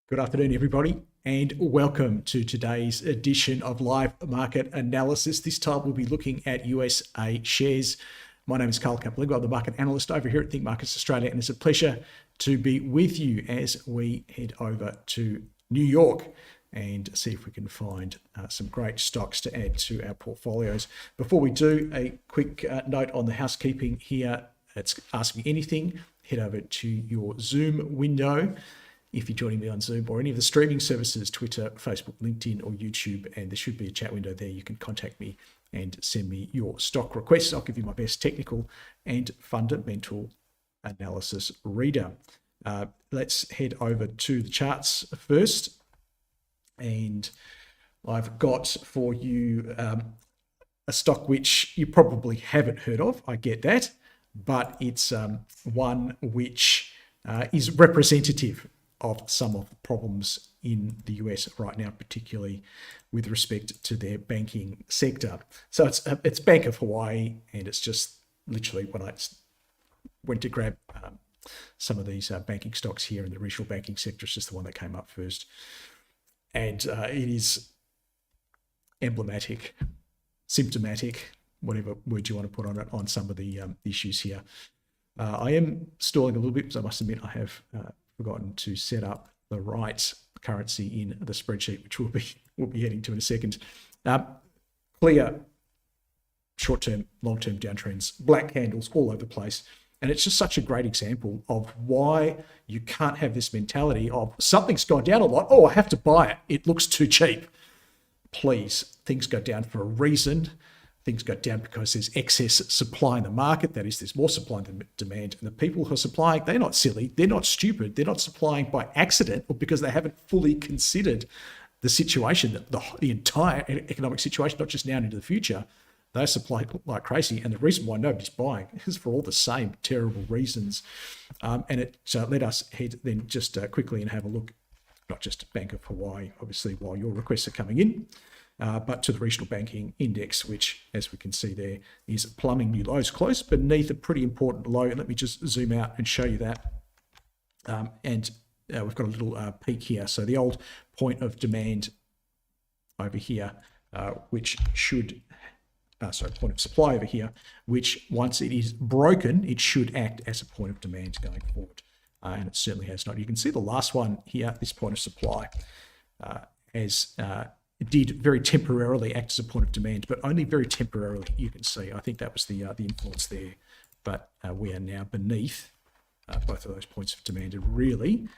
Good afternoon, everybody, and welcome to today's edition of Live Market Analysis. This time we'll be looking at USA shares. My name is Capolingua. I'm the Market Analyst over here at ThinkMarkets Australia, and it's a pleasure to be with you as we head over to New York and see if we can find some great stocks to add to our portfolios. Before we do, a quick note on the housekeeping here. It's Ask Me Anything. Head over to your Zoom window if you're joining me on Zoom or any of the streaming services, Twitter, Facebook, LinkedIn, or YouTube, and there should be a chat window there. You can contact me and send me your stock requests. I'll give you my best technical and fundamental analysis reader. Let's head over to the charts first. And I've got for you a stock which you probably haven't heard of. I get that, but it's one which is representative of some of the problems in the US right now, particularly with respect to their banking sector. So it's Bank of Hawaii, and it's just literally when I went to grab some of these banking stocks here in the regional banking sector, it's just the one that came up first. And it is emblematic, symptomatic, whatever word you want to put on it, on some of the issues here. I am stalling a little bit because I must admit I have forgotten to set up the right currency in the spreadsheet, which we'll be heading to in a second. Clear short-term, long-term downtrends, black candles all over the place. And it's just such a great example of why you can't have this mentality of something's gone down a lot. Oh, I have to buy it. It looks too cheap. Please, things go down for a reason. Things go down because there's excess supply in the market. That is, there's more supply than demand. And the people who are supplying, they're not silly. They're not stupid. They're not supplying by accident or because they haven't fully considered the situation, the entire economic situation, not just now and into the future. They supply like crazy. And the reason why nobody's buying is for all the same terrible reasons. So let us head then just quickly and have a look, not just at Bank of Hawaii, obviously, while your requests are coming in, but to the regional banking index, which, as we can see there, is plumbing new lows close beneath a pretty important low. And let me just zoom out and show you that. We've got a little peak here. So the old point of demand over here, which should, point of supply over here, which once it is broken, it should act as a point of demand going forward. And it certainly has not. You can see the last one here, this point of supply, it did very temporarily act as a point of demand, but only very temporarily, you can see. I think that was the influence there. But we are now beneath both of those points of demand. And really,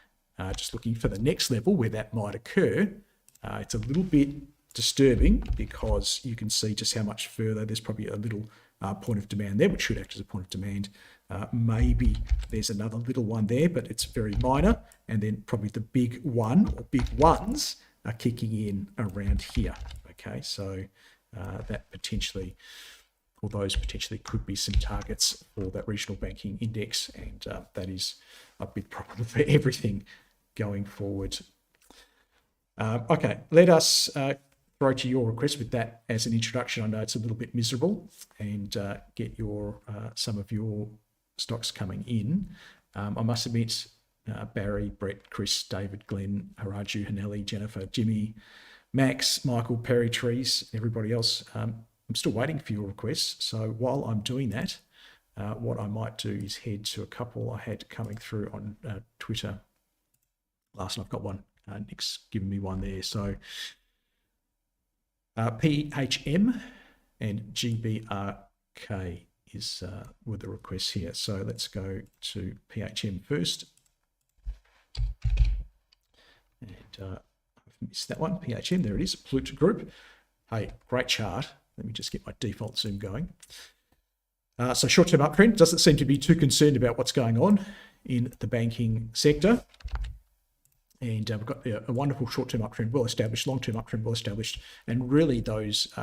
just looking for the next level where that might occur, it's a little bit disturbing because you can see just how much further. There's probably a little point of demand there, which should act as a point of demand. Maybe there's another little one there, but it's very minor. And then probably the big one or big ones are kicking in around here. Okay, so that potentially, or those potentially could be some targets for that regional banking index, and that is a big problem for everything going forward. Okay, let us throw to your request with that as an introduction. I know it's a little bit miserable, and get your some of your stocks coming in. I must admit, Barry, Brett, Chris, David, Glenn, Haraju, Hanelli, Jennifer, Jimmy, Max, Michael, Perry, Trees, everybody else. I'm still waiting for your requests. So while I'm doing that, what I might do is head to a couple I had coming through on Twitter last night. I've got one. Nick's given me one there. So PHM and GRBK is were the requests here. So let's go to PHM first. And I've missed that one. PHM, there it is. Plute Group. Hey, great chart. Let me just get my default zoom going. So short-term uptrend, doesn't seem to be too concerned about what's going on in the banking sector. And we've got a wonderful short-term uptrend, well-established, long-term uptrend, well-established. And really those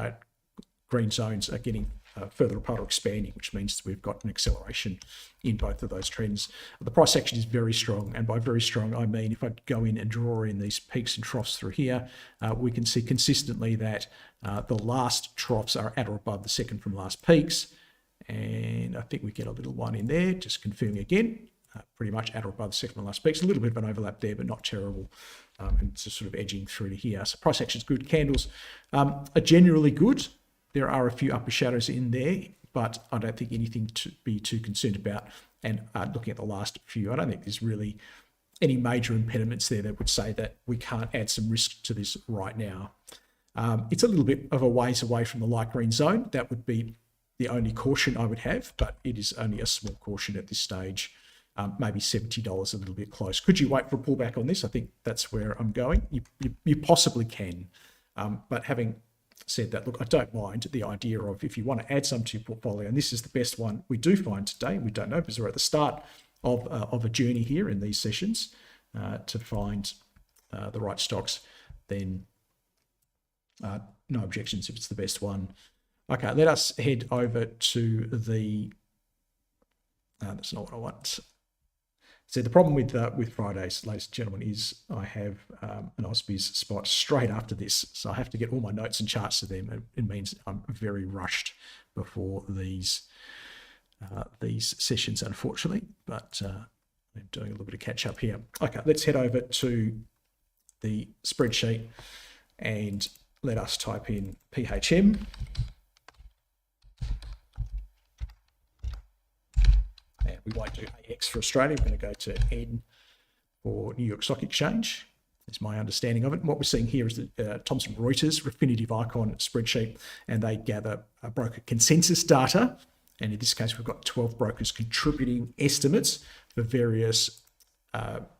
green zones are getting further apart or expanding, which means we've got an acceleration in both of those trends. The price action is very strong, and by very strong, I mean if I go in and draw in these peaks and troughs through here, we can see consistently that the last troughs are at or above the second from last peaks, and I think we get a little one in there, just confirming again, pretty much at or above the second from last peaks. A little bit of an overlap there, but not terrible. and it's just sort of edging through to here. So price action is good. Candles are generally good. There are a few upper shadows in there, but I don't think anything to be too concerned about. And looking at the last few, I don't think there's really any major impediments there that would say that we can't add some risk to this right now. It's a little bit of a ways away from the light green zone. That would be the only caution I would have, but it is only a small caution at this stage. Maybe $70 a little bit close. Could you wait for a pullback on this? I think that's where I'm going. You possibly can. But having said that, look, I don't mind the idea of if you want to add some to your portfolio, and this is the best one we do find today, we don't know because we're at the start of a journey here in these sessions to find the right stocks, then no objections if it's the best one. Okay, let us head over to the, that's not what I want. So the problem with Fridays, ladies and gentlemen, is I have an Ausbiz spot straight after this. So I have to get all my notes and charts to them. It means I'm very rushed before these sessions, unfortunately, but I'm doing a little bit of catch up here. Okay, let's head over to the spreadsheet and let us type in PHM. And we won't do AX for Australia. We're going to go to N for New York Stock Exchange. That's my understanding of it. And what we're seeing here is the Thomson Reuters Refinitiv Icon spreadsheet, and they gather broker consensus data. And in this case, we've got 12 brokers contributing estimates for various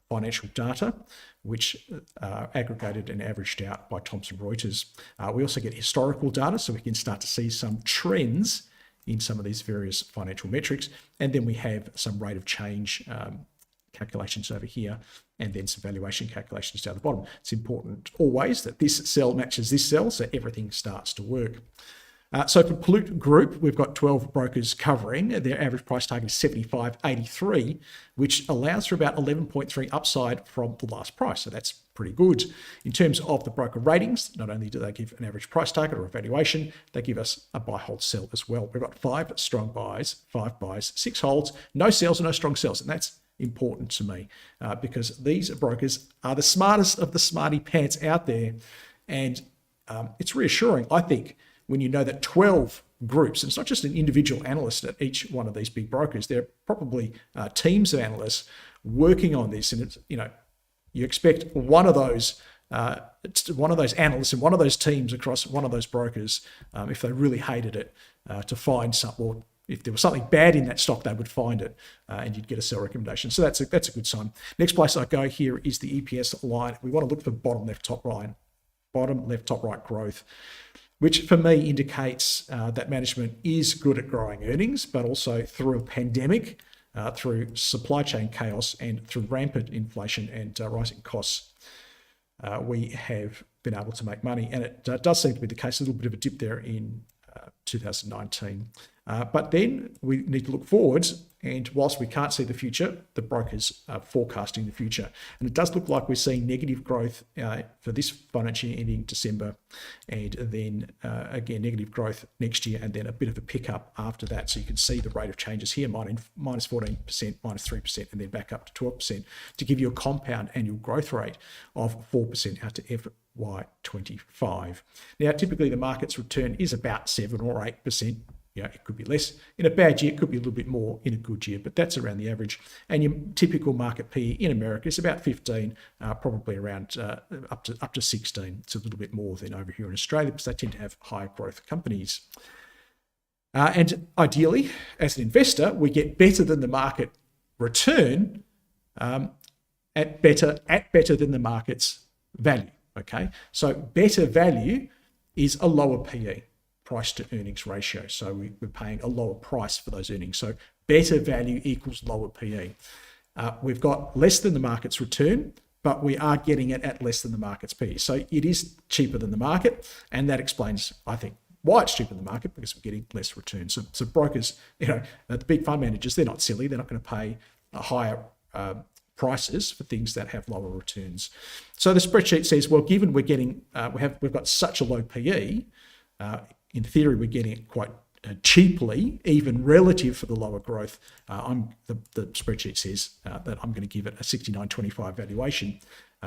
financial data, which are aggregated and averaged out by Thomson Reuters. We also get historical data, so we can start to see some trends in some of these various financial metrics. And then we have some rate of change calculations over here, and then some valuation calculations down the bottom. It's important always that this cell matches this cell, so everything starts to work. So for Plute Group, we've got 12 brokers covering. Their average price target is 75.83, which allows for about 11.3 upside from the last price. So that's pretty good. In terms of the broker ratings, not only do they give an average price target or a valuation, they give us a buy, hold, sell as well. We've got 5 strong buys, 5 buys, 6 holds, no sells and no strong sells. And that's important to me because these brokers are the smartest of the smarty pants out there. And it's reassuring, I think, when you know that 12 groups, and it's not just an individual analyst at each one of these big brokers, there are probably teams of analysts working on this. And it's, you expect one of those analysts in one of those teams across one of those brokers, if they really hated it, to find something, or if there was something bad in that stock, they would find it, and you'd get a sell recommendation. So that's a good sign. Next place I go here is the EPS line. We want to look for bottom left top right growth, which for me indicates that management is good at growing earnings, but also through a pandemic, through supply chain chaos, and through rampant inflation and rising costs, we have been able to make money. And it does seem to be the case, a little bit of a dip there in 2019. But then we need to look forwards, and whilst we can't see the future, the brokers are forecasting the future. And it does look like we're seeing negative growth for this financial year ending December, and then again, negative growth next year, and then a bit of a pickup after that. So you can see the rate of changes here, minus 14%, minus 3%, and then back up to 12%, to give you a compound annual growth rate of 4% out to FY25. Now, typically the market's return is about 7 or 8%. It could be less. In a bad year, it could be a little bit more in a good year, but that's around the average. And your typical market PE in America is about 15, probably around up to 16. It's a little bit more than over here in Australia because they tend to have higher growth companies. And ideally, as an investor, we get better than the market return at better than the market's value. Okay, so better value is a lower PE, price to earnings ratio. So we're paying a lower price for those earnings. So better value equals lower PE. We've got less than the market's return, but we are getting it at less than the market's PE. So it is cheaper than the market, and that explains, I think, why it's cheaper than the market, because we're getting less return. So brokers, the big fund managers, they're not silly. They're not going to pay a higher prices for things that have lower returns. So the spreadsheet says, well, given we're getting, we've got such a low PE, in theory, we're getting it quite cheaply, even relative for the lower growth. The spreadsheet says that I'm going to give it a 69.25 valuation.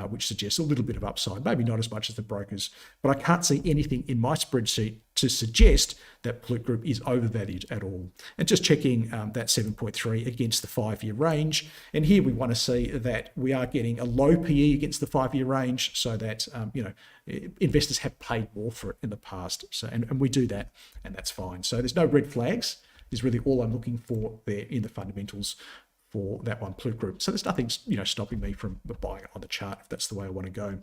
which suggests a little bit of upside, maybe not as much as the brokers, but I can't see anything in my spreadsheet to suggest that Plute Group is overvalued at all. And just checking that 7.3 against the 5-year range. And here we want to see that we are getting a low PE against the 5-year range, so that, investors have paid more for it in the past. So, and we do that, and that's fine. So there's no red flags is really all I'm looking for there in the fundamentals for that one, Plute Group. So there's nothing, stopping me from buying it on the chart if that's the way I want to go.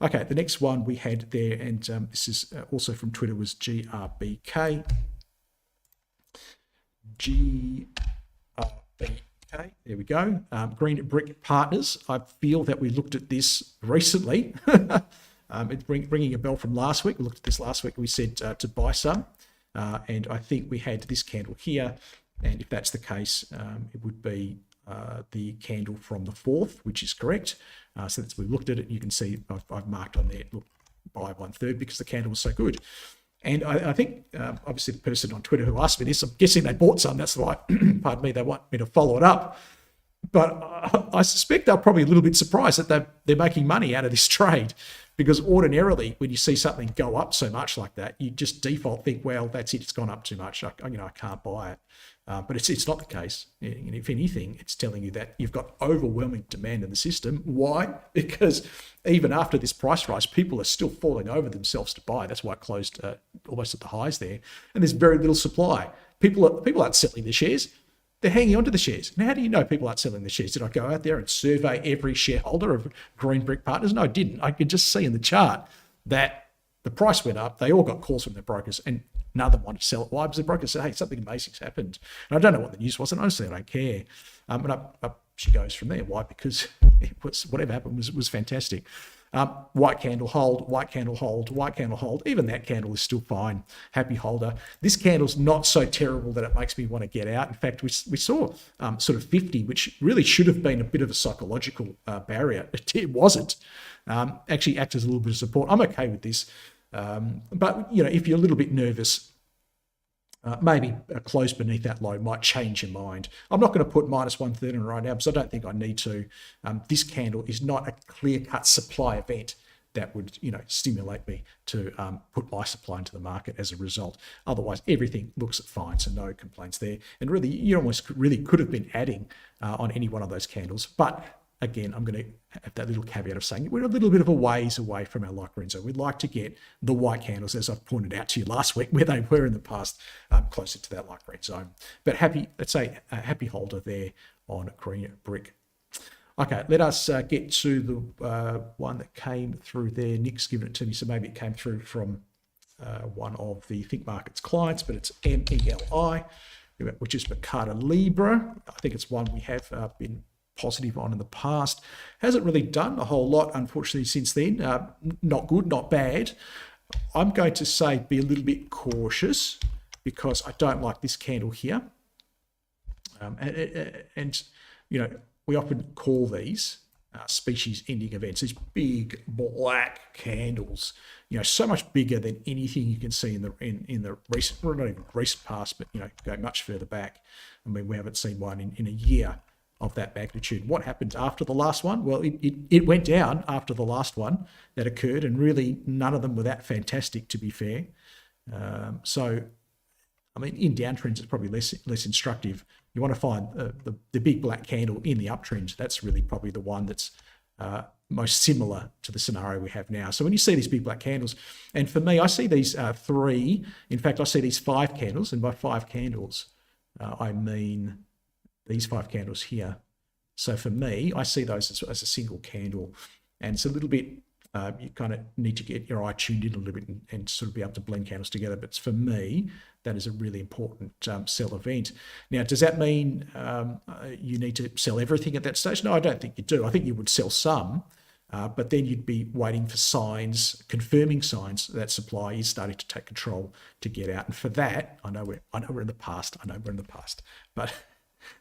Okay, the next one we had there, and this is also from Twitter, was GRBK. GRBK, there we go. Green Brick Partners. I feel that we looked at this recently. It's ringing a bell from last week. We looked at this last week. We said to buy some, and I think we had this candle here. And if that's the case, it would be the candle from the 4th, which is correct. So that's, we looked at it. You can see I've marked on there, look, buy 1/3 because the candle was so good. And I think, obviously, the person on Twitter who asked me this, I'm guessing they bought some. That's why, pardon me, they want me to follow it up. But I suspect they're probably a little bit surprised that they're making money out of this trade, because ordinarily, when you see something go up so much like that, you just default think, well, that's it, it's gone up too much. I can't buy it. But it's not the case. And if anything, it's telling you that you've got overwhelming demand in the system. Why? Because even after this price rise, people are still falling over themselves to buy. That's why it closed almost at the highs there. And there's very little supply. People aren't selling their shares. They're hanging on to the shares. Now, how do you know people aren't selling the shares? Did I go out there and survey every shareholder of Green Brick Partners? No, I didn't. I could just see in the chart that the price went up. They all got calls from their brokers, and none of them wanted to sell it. Why? Because the broker said, hey, something amazing's happened. And I don't know what the news was, and honestly, I don't care. And up she goes from there. Why? Because it was, whatever happened was fantastic. White candle, hold, white candle, hold, white candle, hold. Even that candle is still fine. Happy holder. This candle's not so terrible that it makes me want to get out. In fact, we saw sort of 50, which really should have been a bit of a psychological barrier. It wasn't. Actually acts as a little bit of support. I'm okay with this. But, if you're a little bit nervous, maybe a close beneath that low might change your mind. I'm not going to put -1/3 in right now because I don't think I need to. This candle is not a clear-cut supply event that would, stimulate me to put my supply into the market as a result. Otherwise, everything looks fine, so no complaints there. And really, you almost really could have been adding on any one of those candles. But again, I'm going to have that little caveat of saying we're a little bit of a ways away from our like range zone. We'd like to get the white candles, as I've pointed out to you last week, where they were in the past, closer to that like range zone. But let's say a happy holder there on Green Brick. Okay, let us get to the one that came through there. Nick's given it to me, so maybe it came through from one of the ThinkMarkets clients, but it's MELI, which is MercadoLibre. I think it's one we have been positive on in the past. Hasn't really done a whole lot, unfortunately, since then. Not good, not bad. I'm going to say be a little bit cautious because I don't like this candle here. And we often call these species ending events, these big black candles, so much bigger than anything you can see in the recent, well, not even recent past, but going much further back. I mean, we haven't seen one in a year of that magnitude. What happened after the last one? Well, it went down after the last one that occurred, and really none of them were that fantastic, to be fair. So, I mean, in downtrends, it's probably less instructive. You want to find the big black candle in the uptrend. That's really probably the one that's most similar to the scenario we have now. So when you see these big black candles, and for me, I see these 3, in fact, I see these 5 candles, and by 5 candles, I mean these 5 candles here. So for me, I see those as a single candle, and it's a little bit, you kind of need to get your eye tuned in a little bit and sort of be able to blend candles together. But for me, that is a really important sell event. Now, does that mean you need to sell everything at that stage? No, I don't think you do. I think you would sell some, but then you'd be waiting for signs, confirming signs that supply is starting to take control to get out. And for that, I know we're in the past, but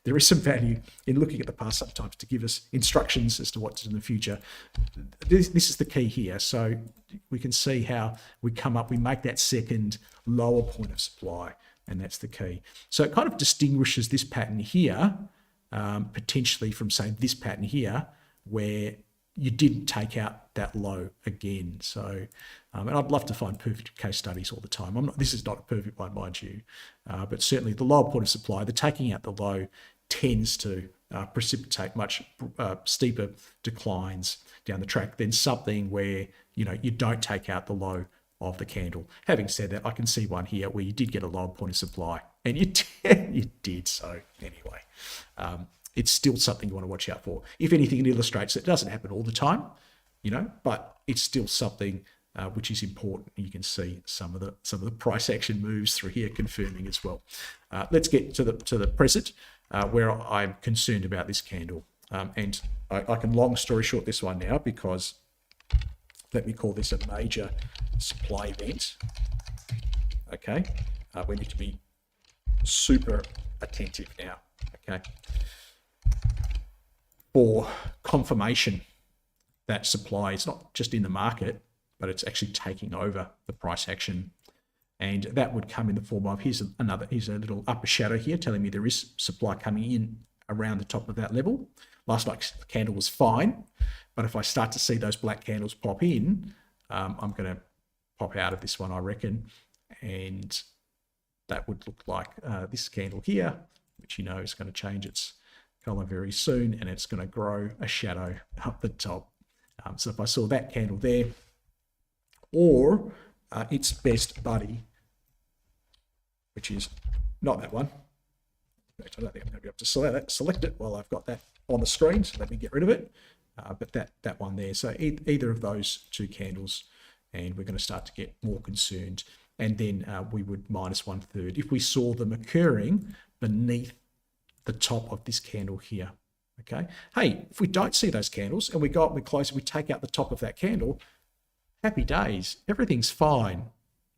there is some value in looking at the past sometimes to give us instructions as to what to do in the future. This is the key here. So we can see how we make that second lower point of supply, and that's the key. So it kind of distinguishes this pattern here, potentially from, say, this pattern here, where you didn't take out that low again. So, and I'd love to find perfect case studies all the time. This is not a perfect one, mind you, but certainly the lower point of supply, the taking out the low tends to precipitate much steeper declines down the track than something where, you know, you don't take out the low of the candle. Having said that, I can see one here where you did get a lower point of supply, and you did. So anyway, it's still something you want to watch out for. If anything, it illustrates that it doesn't happen all the time, you know, but it's still something which is important. You can see some of the price action moves through here confirming as well. Let's get to the present, where I'm concerned about this candle, and I can long story short this one now, because let me call this a major supply event. Okay, we need to be super attentive now. Okay, for confirmation that supply is not just in the market, but it's actually taking over the price action. And that would come in the form of, here's a little upper shadow here telling me there is supply coming in around the top of that level. Last night's candle was fine, but if I start to see those black candles pop in, I'm going to pop out of this one, I reckon. And that would look like this candle here, which you know is going to change its color very soon, and it's going to grow a shadow up the top. So if I saw that candle there, or its best buddy, which is not that one. In fact, I don't think I'm going to be able to select it while I've got that on the screen, so let me get rid of it. But that one there, so either of those two candles, and we're going to start to get more concerned. And then we would minus 1/3 if we saw them occurring beneath the top of this candle here. Okay. Hey, if we don't see those candles and we go up, we close, and we take out the top of that candle, happy days, everything's fine.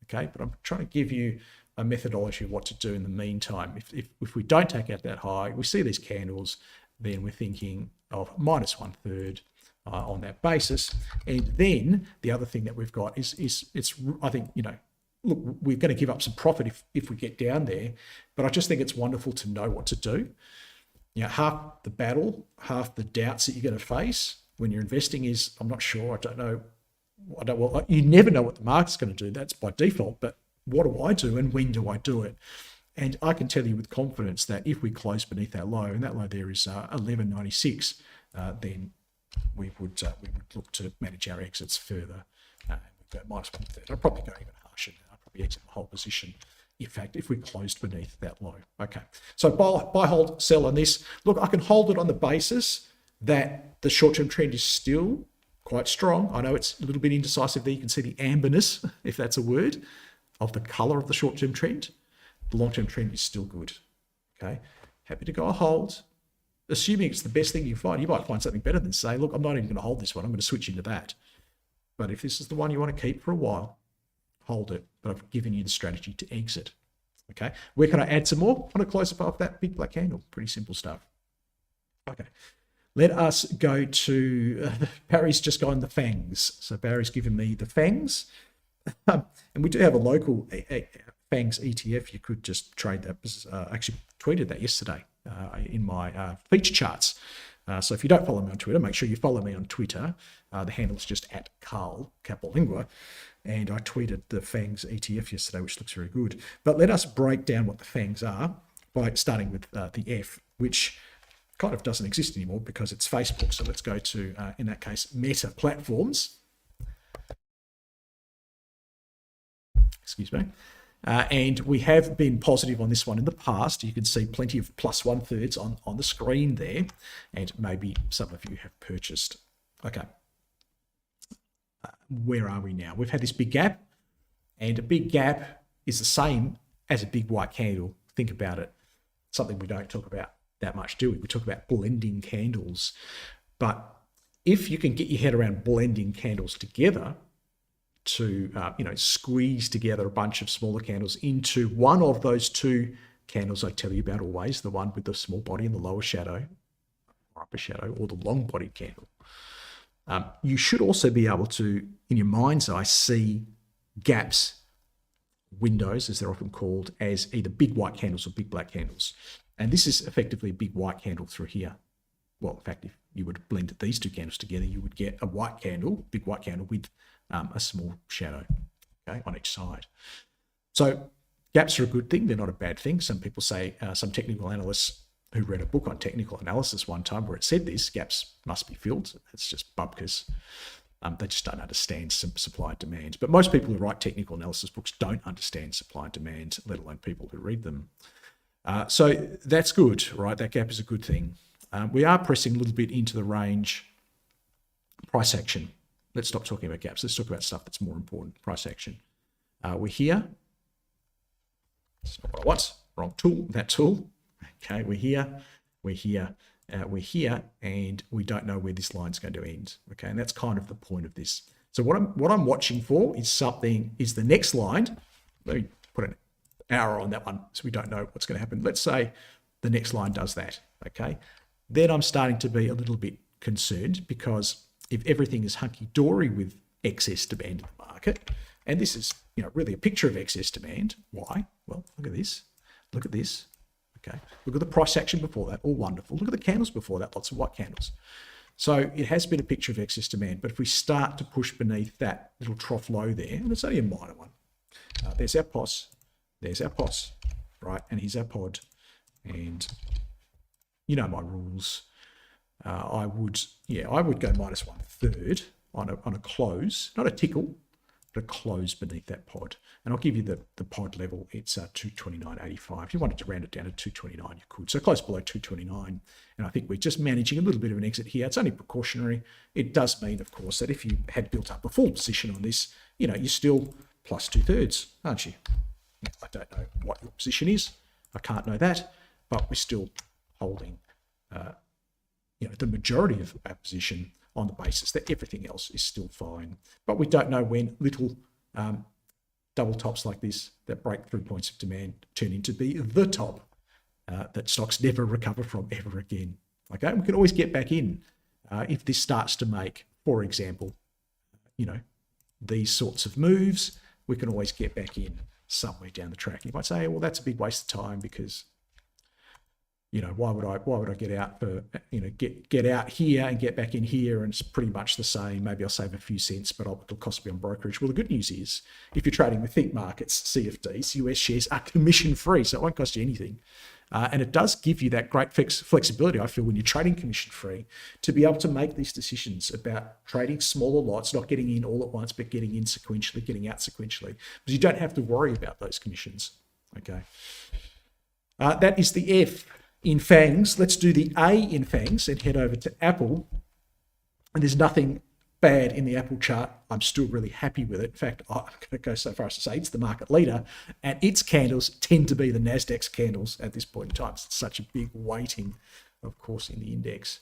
Okay, but I'm trying to give you a methodology of what to do in the meantime. If we don't take out that high, we see these candles, then we're thinking of minus 1/3 on that basis. And then the other thing that we've got is I think, you know, look, we're going to give up some profit if we get down there, but I just think it's wonderful to know what to do. You know, half the battle, half the doubts that you're going to face when you're investing is, I'm not sure, I don't know. Well, you never know what the market's going to do. That's by default, but what do I do and when do I do it? And I can tell you with confidence that if we close beneath that low, and that low there is 11.96, then we would look to manage our exits further. We'd go minus 1/3. I'd probably go even harsher now. I'd probably exit the whole position. In fact, if we closed beneath that low. Okay, so buy, hold, sell on this. Look, I can hold it on the basis that the short-term trend is still quite strong. I know it's a little bit indecisive there. You can see the amberness, if that's a word, of the color of the short-term trend. The long-term trend is still good. Okay, happy to go a hold. Assuming it's the best thing you find, you might find something better than say, look, I'm not even going to hold this one. I'm going to switch into that. But if this is the one you want to keep for a while, hold it. But I've given you the strategy to exit. Okay, where can I add some more? I want to close above that big black candle. Pretty simple stuff. Okay. Let us go to, Barry's just gone the FANGs. So Barry's given me the FANGs. And we do have a local FANGs ETF. You could just trade that. I actually tweeted that yesterday in my feature charts. So if you don't follow me on Twitter, make sure you follow me on Twitter. The handle is just at Carl Capolingua. And I tweeted the FANGs ETF yesterday, which looks very good. But let us break down what the FANGs are by starting with the F, which kind of doesn't exist anymore because it's Facebook. So let's go to, in that case, Meta Platforms. Excuse me. And we have been positive on this one in the past. You can see plenty of plus 1/3 on the screen there. And maybe some of you have purchased. Okay. Where are we now? We've had this big gap. And a big gap is the same as a big white candle. Think about it. Something we don't talk about that much, do we? We talk about blending candles. But if you can get your head around blending candles together to, squeeze together a bunch of smaller candles into one of those two candles I tell you about always, the one with the small body and the lower shadow, or upper shadow, or the long bodied candle. You should also be able to, in your mind's eye, see gaps, windows, as they're often called, as either big white candles or big black candles. And this is effectively a big white candle through here. Well, in fact, you would blend these two candles together, you would get a white candle, big white candle with a small shadow, okay, on each side. So gaps are a good thing. They're not a bad thing. Some people say, some technical analysts who read a book on technical analysis one time where it said this, gaps must be filled. It's just bubkas. They just don't understand some supply and demand. But most people who write technical analysis books don't understand supply and demand, let alone people who read them. So that's good, right? That gap is a good thing. We are pressing a little bit into the range. Price action. Let's stop talking about gaps. Let's talk about stuff that's more important. Price action. We're here. That's not what I want. Wrong tool. That tool. Okay, we're here. We're here. We're here, and we don't know where this line's going to end. Okay, and that's kind of the point of this. So what I'm watching for is the next line. Let me put an arrow on that one so we don't know what's going to happen. Let's say the next line does that. Okay, then I'm starting to be a little bit concerned, because if everything is hunky-dory with excess demand in the market, and this is really a picture of excess demand. Why? Well, look at this. Look at this. Okay, look at the price action before that, all wonderful. Look at the candles before that, lots of white candles. So it has been a picture of excess demand, but if we start to push beneath that little trough low there, and it's only a minor one, there's our POS, right? And here's our pod, and you know my rules. I would go minus 1/3 on a close, not a tickle, but a close beneath that pod. And I'll give you the pod level. It's 229.85. If you wanted to round it down to 229, you could. So close below 229. And I think we're just managing a little bit of an exit here. It's only precautionary. It does mean, of course, that if you had built up a full position on this, you're still plus 2/3, aren't you? I don't know what your position is. I can't know that, but we're still holding, the majority of our position on the basis that everything else is still fine. But we don't know when little double tops like this that break through points of demand turn into be the top that stocks never recover from ever again. Okay, we can always get back in if this starts to make, for example, these sorts of moves. We can always get back in somewhere down the track. You might say, well, that's a big waste of time, because why would I get out for, get out here and get back in here, and it's pretty much the same. Maybe I'll save a few cents, but it'll cost me on brokerage. Well, the good news is, if you're trading with ThinkMarkets CFDs, US shares are commission free, so it won't cost you anything. And it does give you that great flexibility, I feel, when you're trading commission free, to be able to make these decisions about trading smaller lots, not getting in all at once, but getting in sequentially, getting out sequentially, because you don't have to worry about those commissions. Okay. That is the F in FANGs. Let's do the A in FANGs and head over to Apple. And there's nothing bad in the Apple chart. I'm still really happy with it. In fact, I'm going to go so far as to say it's the market leader, and its candles tend to be the NASDAQ's candles at this point in time. It's such a big weighting, of course, in the index.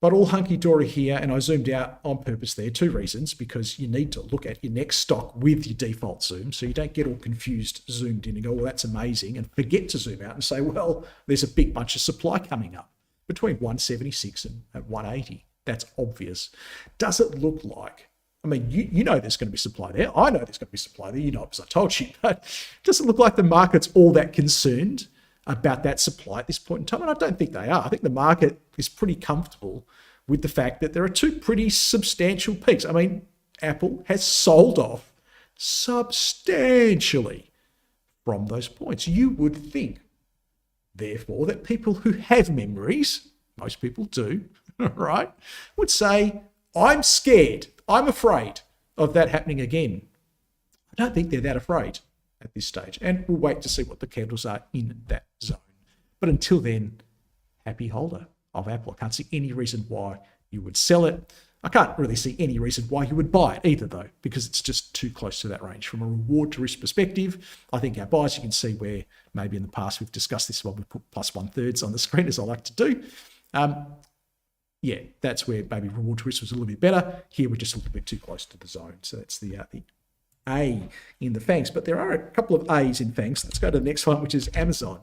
But all hunky-dory here, and I zoomed out on purpose there. 2 reasons: because you need to look at your next stock with your default zoom, so you don't get all confused, zoomed in and go, well, that's amazing, and forget to zoom out and say, well, there's a big bunch of supply coming up between 176 and 180. That's obvious. Does it look like, I mean, you know there's going to be supply there. I know there's going to be supply there. You know it because I told you. But does it look like the market's all that concerned about that supply at this point in time? And I don't think they are. I think the market is pretty comfortable with the fact that there are 2 pretty substantial peaks. I mean, Apple has sold off substantially from those points. You would think, therefore, that people who have memories, most people do, right, would say, I'm scared, I'm afraid of that happening again. I don't think they're that afraid at this stage, and we'll wait to see what the candles are in that zone. But until then, happy holder of Apple. I can't see any reason why you would sell it. I can't really see any reason why you would buy it either, though, because it's just too close to that range. From a reward to risk perspective, I think our buys, you can see where maybe in the past we've discussed this one, we put plus 1/3 on the screen, as I like to do. Yeah, that's where maybe reward to risk was a little bit better. Here we're just a little bit too close to the zone. So that's the A in the FANGs. But there are a couple of A's in FANGs. Let's go to the next one, which is Amazon.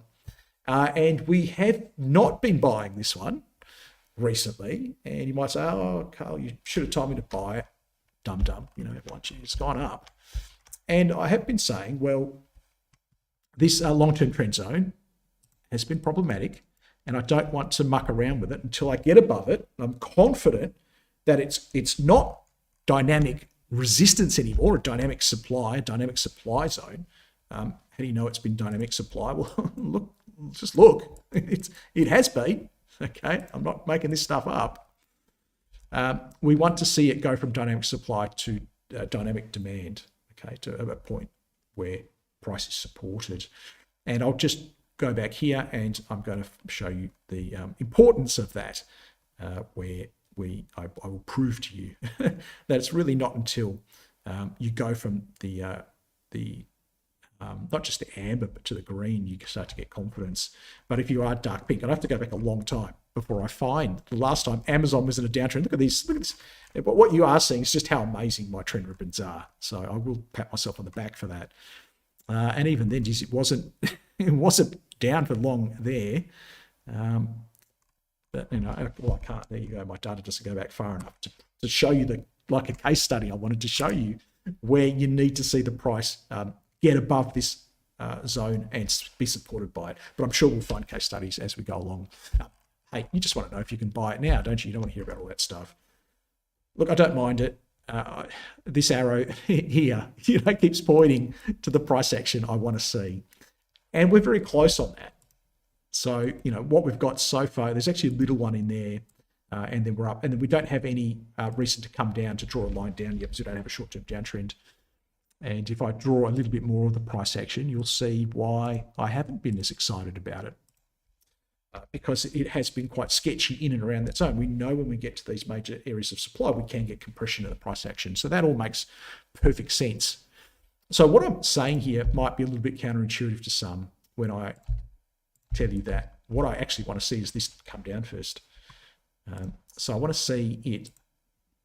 And we have not been buying this one recently. And you might say, oh, Carl, you should have told me to buy it. Dum, it's gone up. And I have been saying, well, this long-term trend zone has been problematic. and I don't want to muck around with it until I get above it. I'm confident that it's not dynamic resistance anymore, a dynamic supply zone. How do you know it's been dynamic supply? Well, look. It has been. Okay, I'm not making this stuff up. We want to see it go from dynamic supply to dynamic demand. Okay, to a point where price is supported. And I'll just go back here and I'm going to show you the importance of that, where I will prove to you that it's really not until you go from the not just the amber but to the green you start to get confidence. But if you are dark pink, I'd have to go back a long time before I find the last time Amazon was in a downtrend. Look at this. But what you are seeing is just how amazing my trend ribbons are. So I will pat myself on the back for that. And even then, geez, it wasn't down for long there. But I can't. There you go. My data doesn't go back far enough to show you like a case study. I wanted to show you where you need to see the price get above this zone and be supported by it. But I'm sure we'll find case studies as we go along. Hey, you just want to know if you can buy it now, don't you? You don't want to hear about all that stuff. Look, I don't mind it. This arrow here, keeps pointing to the price action I want to see. And we're very close on that. So, what we've got so far, there's actually a little one in there, and then we're up. And then we don't have any reason to come down to draw a line down yet because we don't have a short-term downtrend. And if I draw a little bit more of the price action, you'll see why I haven't been as excited about it. Because it has been quite sketchy in and around that zone. We know when we get to these major areas of supply, we can get compression of the price action. So that all makes perfect sense. So what I'm saying here might be a little bit counterintuitive to some when I tell you that. What I actually want to see is this come down first. So I want to see it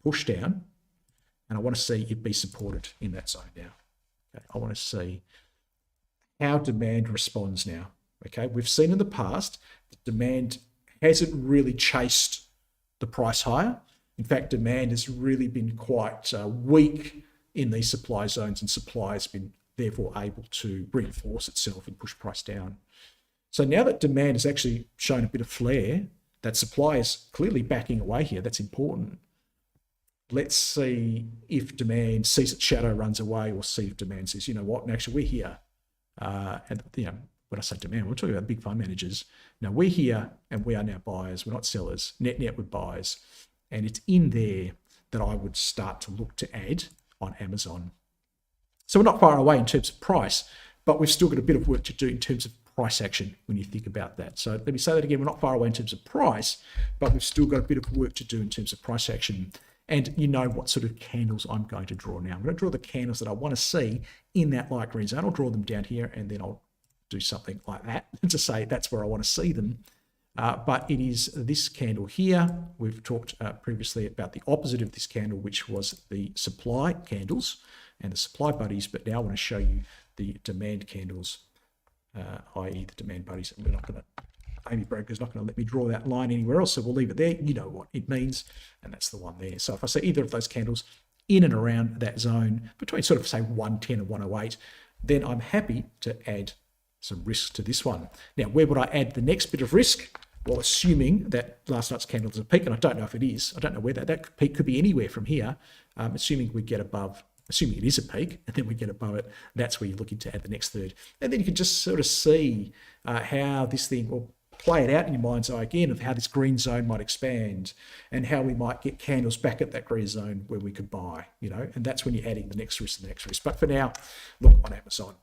push down, and I want to see it be supported in that zone now. Okay. I want to see how demand responds now. Okay, we've seen in the past that demand hasn't really chased the price higher. In fact, demand has really been quite weak in these supply zones, and supply has been therefore able to reinforce itself and push price down. So now that demand has actually shown a bit of flare, that supply is clearly backing away here. That's important. Let's see if demand sees its shadow, runs away, or see if demand says, you know what, and actually we're here. And when I say demand, we're talking about big fund managers. Now we're here and we are now buyers. We're not sellers. Net we're buyers. And it's in there that I would start to look to add on Amazon. So we're not far away in terms of price, but we've still got a bit of work to do in terms of price action when you think about that. So let me say that again. We're not far away in terms of price, but we've still got a bit of work to do in terms of price action. And you know what sort of candles I'm going to draw now. I'm going to draw the candles that I want to see in that light green zone. I'll draw them down here and then I'll do something like that to say that's where I want to see them. But it is this candle here. We've talked previously about the opposite of this candle, which was the supply candles and the supply buddies. But now I want to show you the demand candles, i.e. the demand buddies. And we're not going to, Amy Broker's not going to let me draw that line anywhere else. So we'll leave it there. You know what it means. And that's the one there. So if I say either of those candles in and around that zone between sort of say 110 and 108, then I'm happy to add some risk to this one. Now, where would I add the next bit of risk? Well, assuming that last night's candle is a peak, and I don't know if it is. I don't know where that peak could be anywhere from here. Assuming we get above, assuming it is a peak, and then we get above it, that's where you're looking to add the next third. And then you can just sort of see how this thing will play it out in your mind's eye again of how this green zone might expand and how we might get candles back at that green zone where we could buy, and that's when you're adding the next risk and the next risk. But for now, look on Amazon.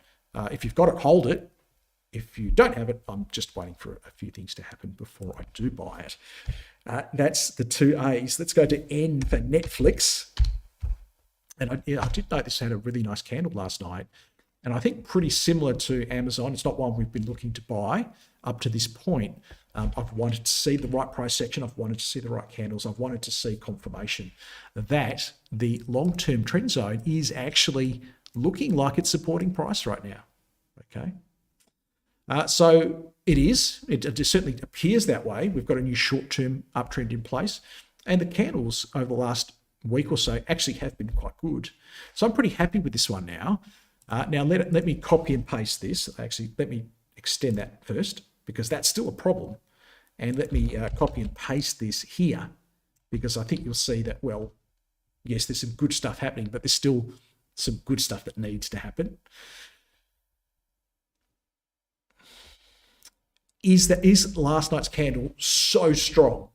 If you've got it, hold it. If you don't have it, I'm just waiting for a few things to happen before I do buy it. That's the two A's. Let's go to N for Netflix. And I did note this had a really nice candle last night. And I think pretty similar to Amazon. It's not one we've been looking to buy up to this point. I've wanted to see the right price section. I've wanted to see the right candles. I've wanted to see confirmation that the long-term trend zone is actually looking like it's supporting price right now. Okay. So it is. It certainly appears that way. We've got a new short-term uptrend in place. And the candles over the last week or so actually have been quite good. So I'm pretty happy with this one now. Now let me copy and paste this. Actually, let me extend that first because that's still a problem. And let me copy and paste this here, because I think you'll see that, well, yes, there's some good stuff happening, but there's still some good stuff that needs to happen. Is last night's candle so strong?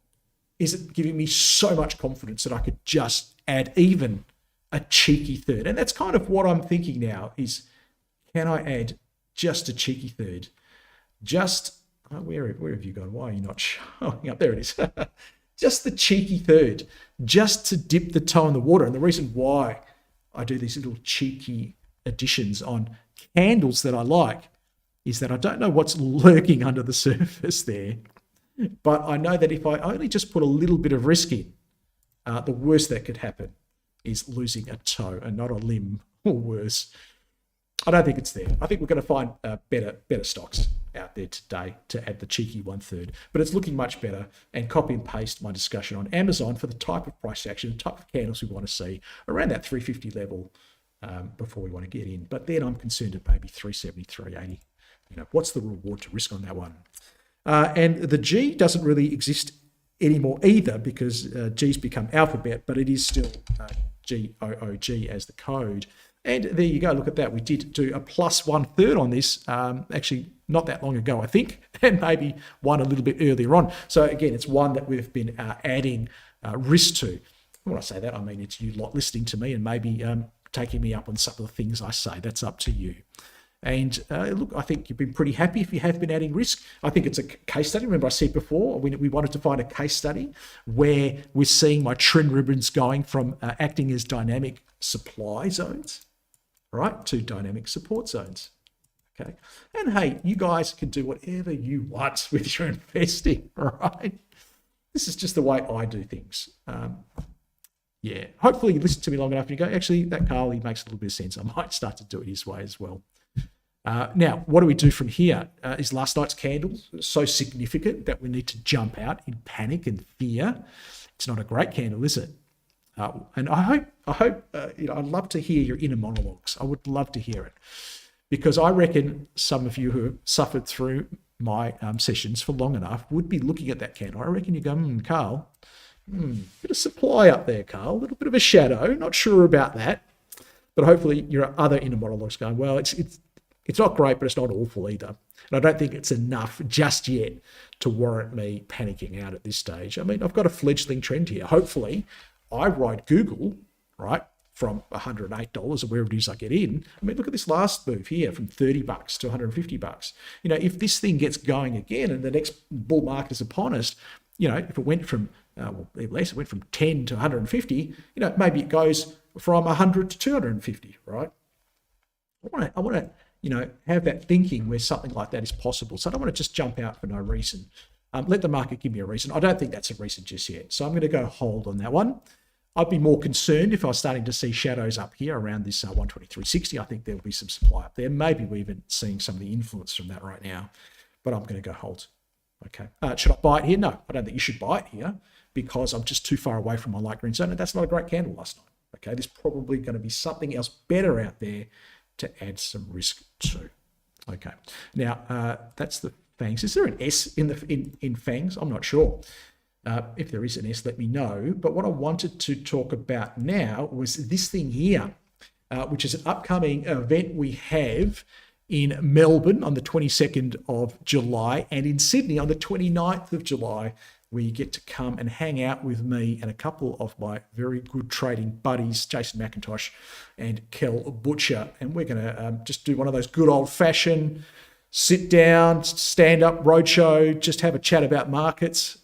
Is it giving me so much confidence that I could just add even a cheeky third? And that's kind of what I'm thinking now is, can I add just a cheeky third? Just, where have you gone? Why are you not showing up? There it is. Just the cheeky third, just to dip the toe in the water. And the reason why I do these little cheeky additions on candles that I like is that I don't know what's lurking under the surface there, but I know that if I only just put a little bit of risk in, the worst that could happen is losing a toe and not a limb, or worse. I don't think it's there. I think we're going to find better stocks out there today to add the cheeky 1/3, but it's looking much better. And copy and paste my discussion on Amazon for the type of price action, the type of candles we want to see around that 350 level before we want to get in. But then I'm concerned at maybe 370, 380. What's the reward to risk on that one? And the G doesn't really exist anymore either, because G's become alphabet, but it is still GOOG as the code. And there you go. Look at that. We did do a plus 1/3 on this, actually not that long ago, I think, and maybe one a little bit earlier on. So again, it's one that we've been adding risk to. When I say that, I mean it's you lot listening to me and maybe taking me up on some of the things I say. That's up to you. And look, I think you've been pretty happy if you have been adding risk. I think it's a case study. Remember I said before, we wanted to find a case study where we're seeing my trend ribbons going from acting as dynamic supply zones, right, to dynamic support zones. Okay. And hey, you guys can do whatever you want with your investing, right? This is just the way I do things. Yeah, hopefully you listen to me long enough and you go, actually, that Carl, he makes a little bit of sense. I might start to do it his way as well. Now, what do we do from here? Is last night's candle so significant that we need to jump out in panic and fear? It's not a great candle, is it? And I hope I'd love to hear your inner monologues. I would love to hear it, because I reckon some of you who have suffered through my sessions for long enough would be looking at that candle. I reckon you go, Carl, bit of supply up there, Carl, a little bit of a shadow. Not sure about that, but hopefully your other inner monologues going, well, it's not great, but it's not awful either. And I don't think it's enough just yet to warrant me panicking out at this stage. I mean, I've got a fledgling trend here. Hopefully, I ride Google, right, from $108 or wherever it is I get in. I mean, look at this last move here from $30 to $150. If this thing gets going again and the next bull market is upon us, if it went from, even less, it went from 10 to 150, maybe it goes from 100 to 250, right? I want to have that thinking where something like that is possible. So I don't want to just jump out for no reason. Let the market give me a reason. I don't think that's a reason just yet. So I'm going to go hold on that one. I'd be more concerned if I was starting to see shadows up here around this 123.60. I think there'll be some supply up there. Maybe we're even seeing some of the influence from that right now, but I'm going to go hold. Okay. Should I buy it here? No, I don't think you should buy it here, because I'm just too far away from my light green zone. And that's not a great candle last night. Okay. There's probably going to be something else better out there to add some risk to. Okay. Now, that's the FANGs. Is there an S in FANGs? I'm not sure. If there is an S, let me know. But what I wanted to talk about now was this thing here, which is an upcoming event we have in Melbourne on the 22nd of July and in Sydney on the 29th of July, where you get to come and hang out with me and a couple of my very good trading buddies, Jason McIntosh and Kel Butcher. And we're going to just do one of those good old-fashioned sit down, stand up roadshow, just have a chat about markets.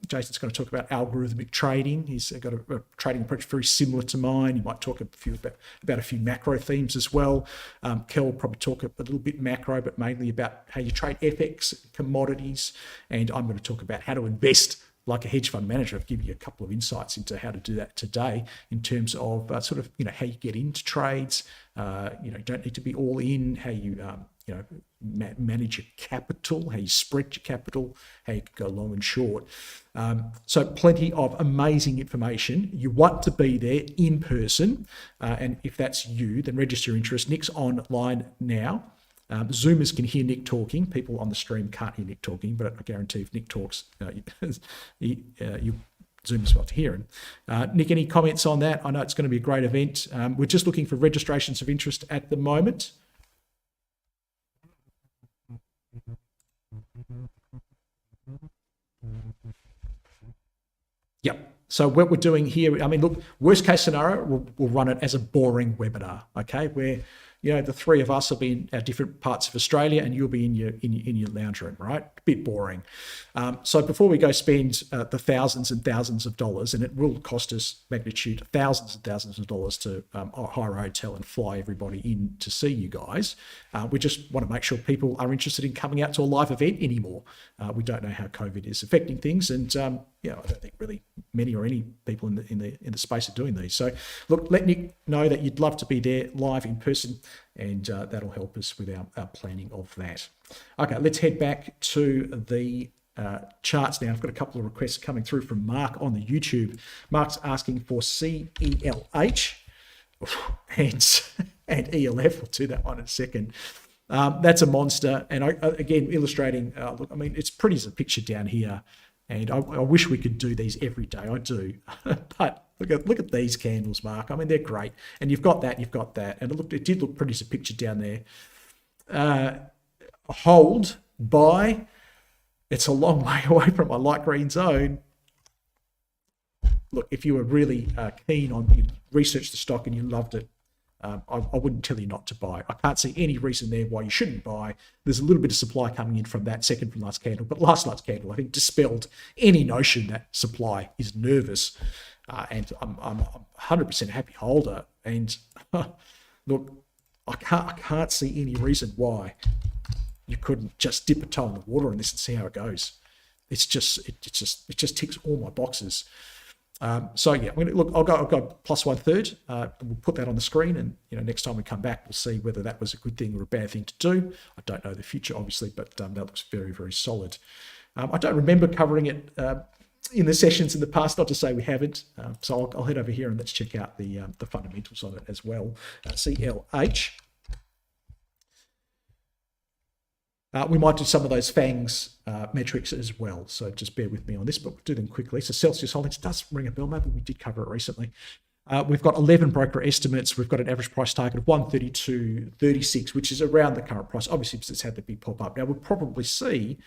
Jason's going to talk about algorithmic trading. He's got a trading approach very similar to mine. He might talk about a few macro themes as well. Kel will probably talk a little bit macro, but mainly about how you trade FX, commodities. And I'm going to talk about how to invest like a hedge fund manager. I've given you a couple of insights into how to do that today in terms of how you get into trades. You don't need to be all in, how you manage your capital, how you spread your capital, how you can go long and short. So plenty of amazing information. You want to be there in person. And if that's you, then register your interest. Nick's online now. Zoomers can hear Nick talking. People on the stream can't hear Nick talking, but I guarantee if Nick talks, you Zoomers will to hear him. Nick, any comments on that? I know it's going to be a great event. We're just looking for registrations of interest at the moment. Yep. So what we're doing here, I mean, look, worst case scenario, we'll run it as a boring webinar, okay? Where, the three of us will be in our different parts of Australia and you'll be in your lounge room, right? A bit boring. So before we go spend the thousands and thousands of dollars, and it will cost us magnitude thousands and thousands of dollars to hire a hotel and fly everybody in to see you guys, we just want to make sure people are interested in coming out to a live event anymore. We don't know how COVID is affecting things, and I don't think really many or any people in the space are doing these. So look, let Nick know that you'd love to be there live in person, and that'll help us with our planning of that. Okay, let's head back to the charts now. I've got a couple of requests coming through from Mark on the YouTube. Mark's asking for CELH and ELF. We'll do that one in a second. That's a monster, and again illustrating. Look, I mean, it's pretty as a picture down here. And I wish we could do these every day. I do. But look at these candles, Mark. I mean, they're great. And you've got that. And it did look pretty as a picture down there. Hold, buy. It's a long way away from my light green zone. Look, if you were really keen on, you researched the stock and you loved it, I wouldn't tell you not to buy. I can't see any reason there why you shouldn't buy. There's a little bit of supply coming in from that second from last candle, but last night's candle, I think, dispelled any notion that supply is nervous. And I'm 100% happy holder. And look, I can't see any reason why you couldn't just dip a toe in the water on this and see how it goes. It just ticks all my boxes. So yeah, I'll go plus 1/3. We'll put that on the screen, and next time we come back, we'll see whether that was a good thing or a bad thing to do. I don't know the future, obviously, but that looks very, very solid. I don't remember covering it in the sessions in the past. Not to say we haven't. So I'll head over here and let's check out the fundamentals on it as well. CLH. We might do some of those FANGs metrics as well, so just bear with me on this, but we'll do them quickly. So Celsius Holdings does ring a bell, maybe we did cover it recently. We've got 11 broker estimates. We've got an average price target of 132.36, which is around the current price, obviously because it's had the big pop up. Now we'll probably see,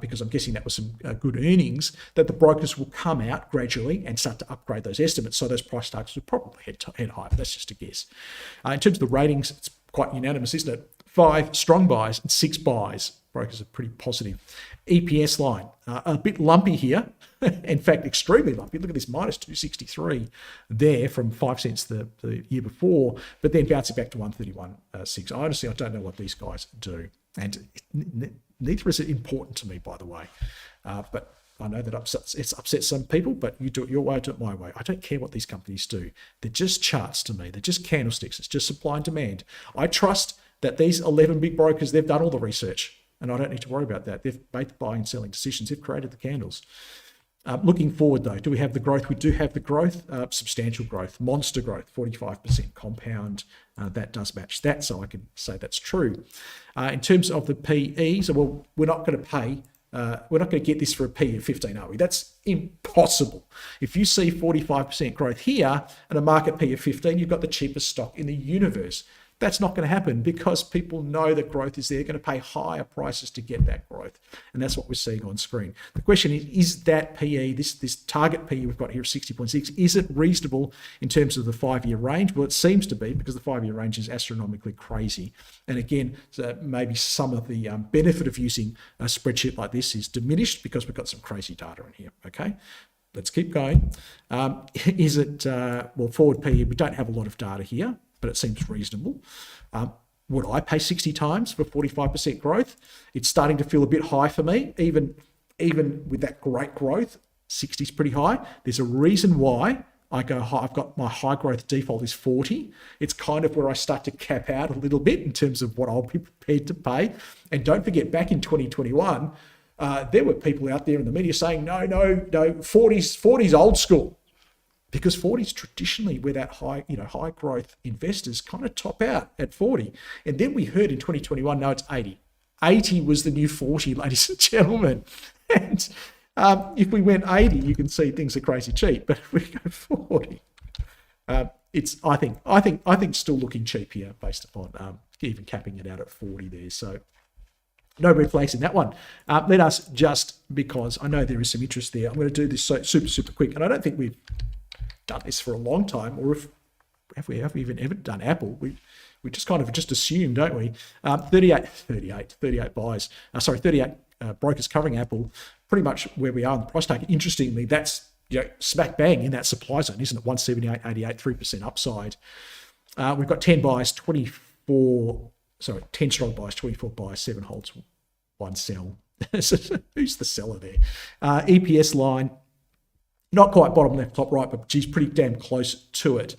because I'm guessing that was some good earnings, that the brokers will come out gradually and start to upgrade those estimates, so those price targets will probably head higher, but that's just a guess. In terms of the ratings, it's quite unanimous, isn't it? 5 strong buys and 6 buys. Brokers are pretty positive. EPS line, a bit lumpy here. In fact, extremely lumpy. Look at this, minus 263 there from 5 cents the year before, but then bouncing back to 131.6. Honestly, I don't know what these guys do. And neither is it important to me, by the way. But I know that it's upset some people, but you do it your way, I do it my way. I don't care what these companies do. They're just charts to me. They're just candlesticks. It's just supply and demand. I trust that these 11 big brokers, they've done all the research, and I don't need to worry about that. They've made the buying and selling decisions. They've created the candles. Looking forward, though, do we have the growth? We do have the growth, substantial growth, monster growth, 45% compound. That does match that, so I can say that's true. In terms of the PEs, well, we're not going to pay. We're not going to get this for a P of 15, are we? That's impossible. If you see 45% growth here and a market P of 15, you've got the cheapest stock in the universe. That's not going to happen because people know that growth is there. They're going to pay higher prices to get that growth. And that's what we're seeing on screen. The question is that PE, this target PE we've got here of 60.6, is it reasonable in terms of the 5-year range? Well, it seems to be, because the 5-year range is astronomically crazy. And again, maybe some of the benefit of using a spreadsheet like this is diminished because we've got some crazy data in here, okay? Let's keep going. Is it, well, forward PE, we don't have a lot of data here, but it seems reasonable. Would I pay 60 times for 45% growth? It's starting to feel a bit high for me. Even with that great growth, 60 is pretty high. There's a reason why I go high. I've got my high growth default is 40. It's kind of where I start to cap out a little bit in terms of what I'll be prepared to pay. And don't forget, back in 2021, there were people out there in the media saying, no, 40's old school. because 40 is traditionally where that high growth investors kind of top out at 40. And then we heard in 2021, no, it's 80. 80 was the new 40, ladies and gentlemen. And if we went 80, you can see things are crazy cheap. But if we go 40, it's I think still looking cheap here based upon even capping it out at 40 there. So no red flags in that one. Let us just, because I know there is some interest there, I'm going to do this super quick. And I don't think we've done this for a long time, or if have we even ever done Apple? We just kind of just assume, don't we? 38 buys. 38 brokers covering Apple, pretty much where we are in the price target. Interestingly, that's smack bang in that supply zone, isn't it? 178.88, 3% upside. We've got 10 buys, 10 strong buys, 24 buys, 7 holds, 1 sell. Who's the seller there? EPS line, not quite bottom left, top right, but geez, pretty damn close to it.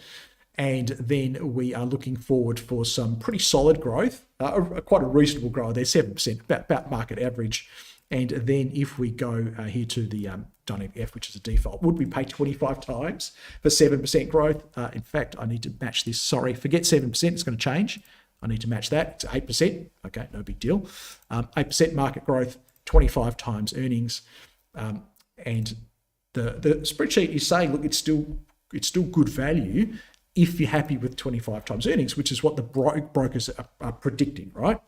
And then we are looking forward for some pretty solid growth, quite a reasonable growth there, 7%, about market average. And then if we go here to the dynamic F, which is a default, would we pay 25 times for 7% growth? In fact, I need to match this. Sorry, forget 7%, it's going to change. I need to match that. It's 8%. Okay, no big deal. 8% market growth, 25 times earnings. And the spreadsheet is saying, look, it's still good value if you're happy with 25 times earnings, which is what the brokers are predicting, right?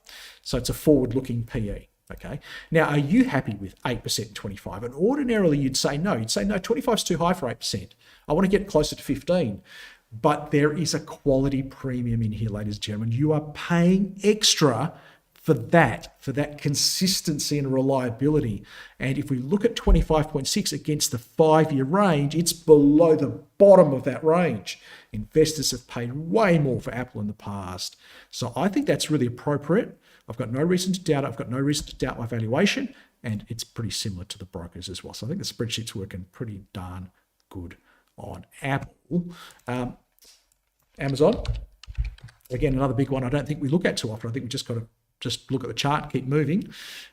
So it's a forward-looking PE. Okay. Now, are you happy with 8% and 25? And ordinarily, you'd say no. You'd say, no, 25 is too high for 8%. I want to get closer to 15. But there is a quality premium in here, ladies and gentlemen. You are paying extra for that consistency and reliability. And if we look at 25.6 against the 5-year range, it's below the bottom of that range. Investors have paid way more for Apple in the past. So I think that's really appropriate. I've got no reason to doubt it. I've got no reason to doubt my valuation. And it's pretty similar to the brokers as well. So I think the spreadsheet's working pretty darn good on Apple. Amazon, again, another big one I don't think we look at too often. I think we just got to look at the chart and keep moving.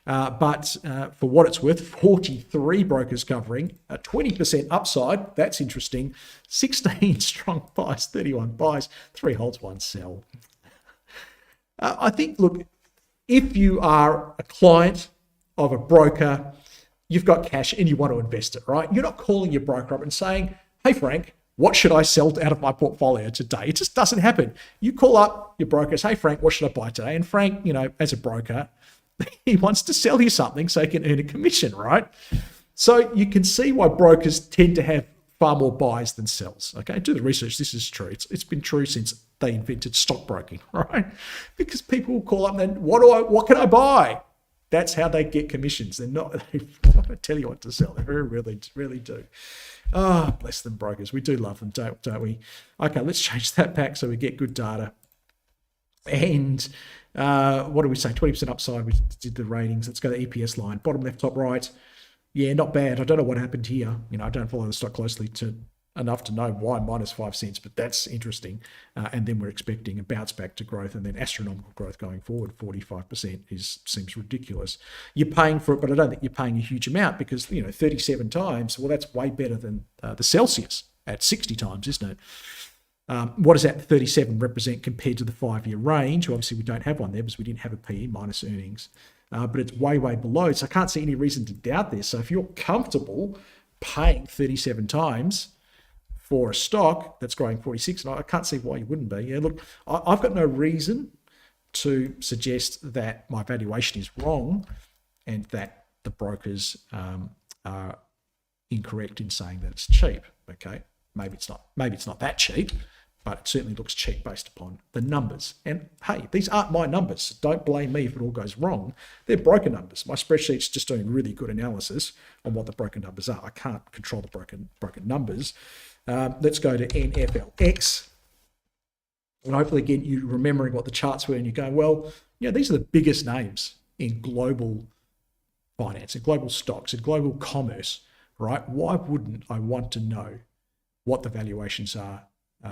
But for what it's worth, 43 brokers covering, 20% upside. That's interesting. 16 strong buys, 31 buys, 3 holds, 1 sell. I think, look, if you are a client of a broker, you've got cash and you want to invest it, right? You're not calling your broker up and saying, hey, Frank, what should I sell out of my portfolio today? It just doesn't happen. You call up your brokers, hey, Frank, what should I buy today? And Frank, as a broker, he wants to sell you something so he can earn a commission, right? So you can see why brokers tend to have far more buys than sells, okay? Do the research. This is true. It's been true since they invented stockbroking, right? Because people will call up and then, what can I buy? That's how they get commissions. They're not going to tell you what to sell. They really do. Oh, bless them, brokers. We do love them, don't we? Okay, let's change that back so we get good data. And what do we say? 20% upside. We did the ratings. Let's go to the EPS line. Bottom left, top right. Yeah, not bad. I don't know what happened here. I don't follow the stock closely enough to know why minus 5 cents, but that's interesting. And then we're expecting a bounce back to growth and then astronomical growth going forward. 45% seems ridiculous. You're paying for it, but I don't think you're paying a huge amount because, 37 times, well, that's way better than the Celsius at 60 times, isn't it? What does that 37 represent compared to the 5-year range? Well, obviously, we don't have one there because we didn't have a PE minus earnings, but it's way below. So I can't see any reason to doubt this. So if you're comfortable paying 37 times for a stock that's growing 46, and I can't see why you wouldn't be. Yeah, look, I've got no reason to suggest that my valuation is wrong and that the brokers are incorrect in saying that it's cheap. Okay, maybe it's not that cheap, but it certainly looks cheap based upon the numbers. And hey, these aren't my numbers. Don't blame me if it all goes wrong. They're broker numbers. My spreadsheet's just doing really good analysis on what the broker numbers are. I can't control the broker numbers. Let's go to NFLX. And hopefully, again, you're remembering what the charts were and you're going, well, these are the biggest names in global finance, in global stocks, in global commerce, right? Why wouldn't I want to know what the valuations are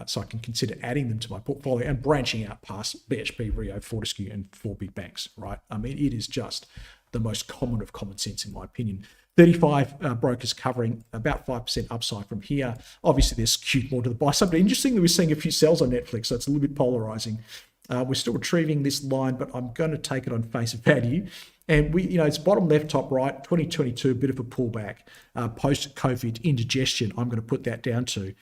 so I can consider adding them to my portfolio and branching out past BHP, Rio, Fortescue, and 4 big banks, right? I mean, it is just the most common of common sense, in my opinion. 35 brokers covering about 5% upside from here. Obviously, they're skewed more to the buy side. But interestingly, we're seeing a few sells on Netflix, so it's a little bit polarizing. We're still retrieving this line, but I'm going to take it on face value. And it's bottom left, top right, 2022, a bit of a pullback. Post-COVID indigestion, I'm going to put that down to.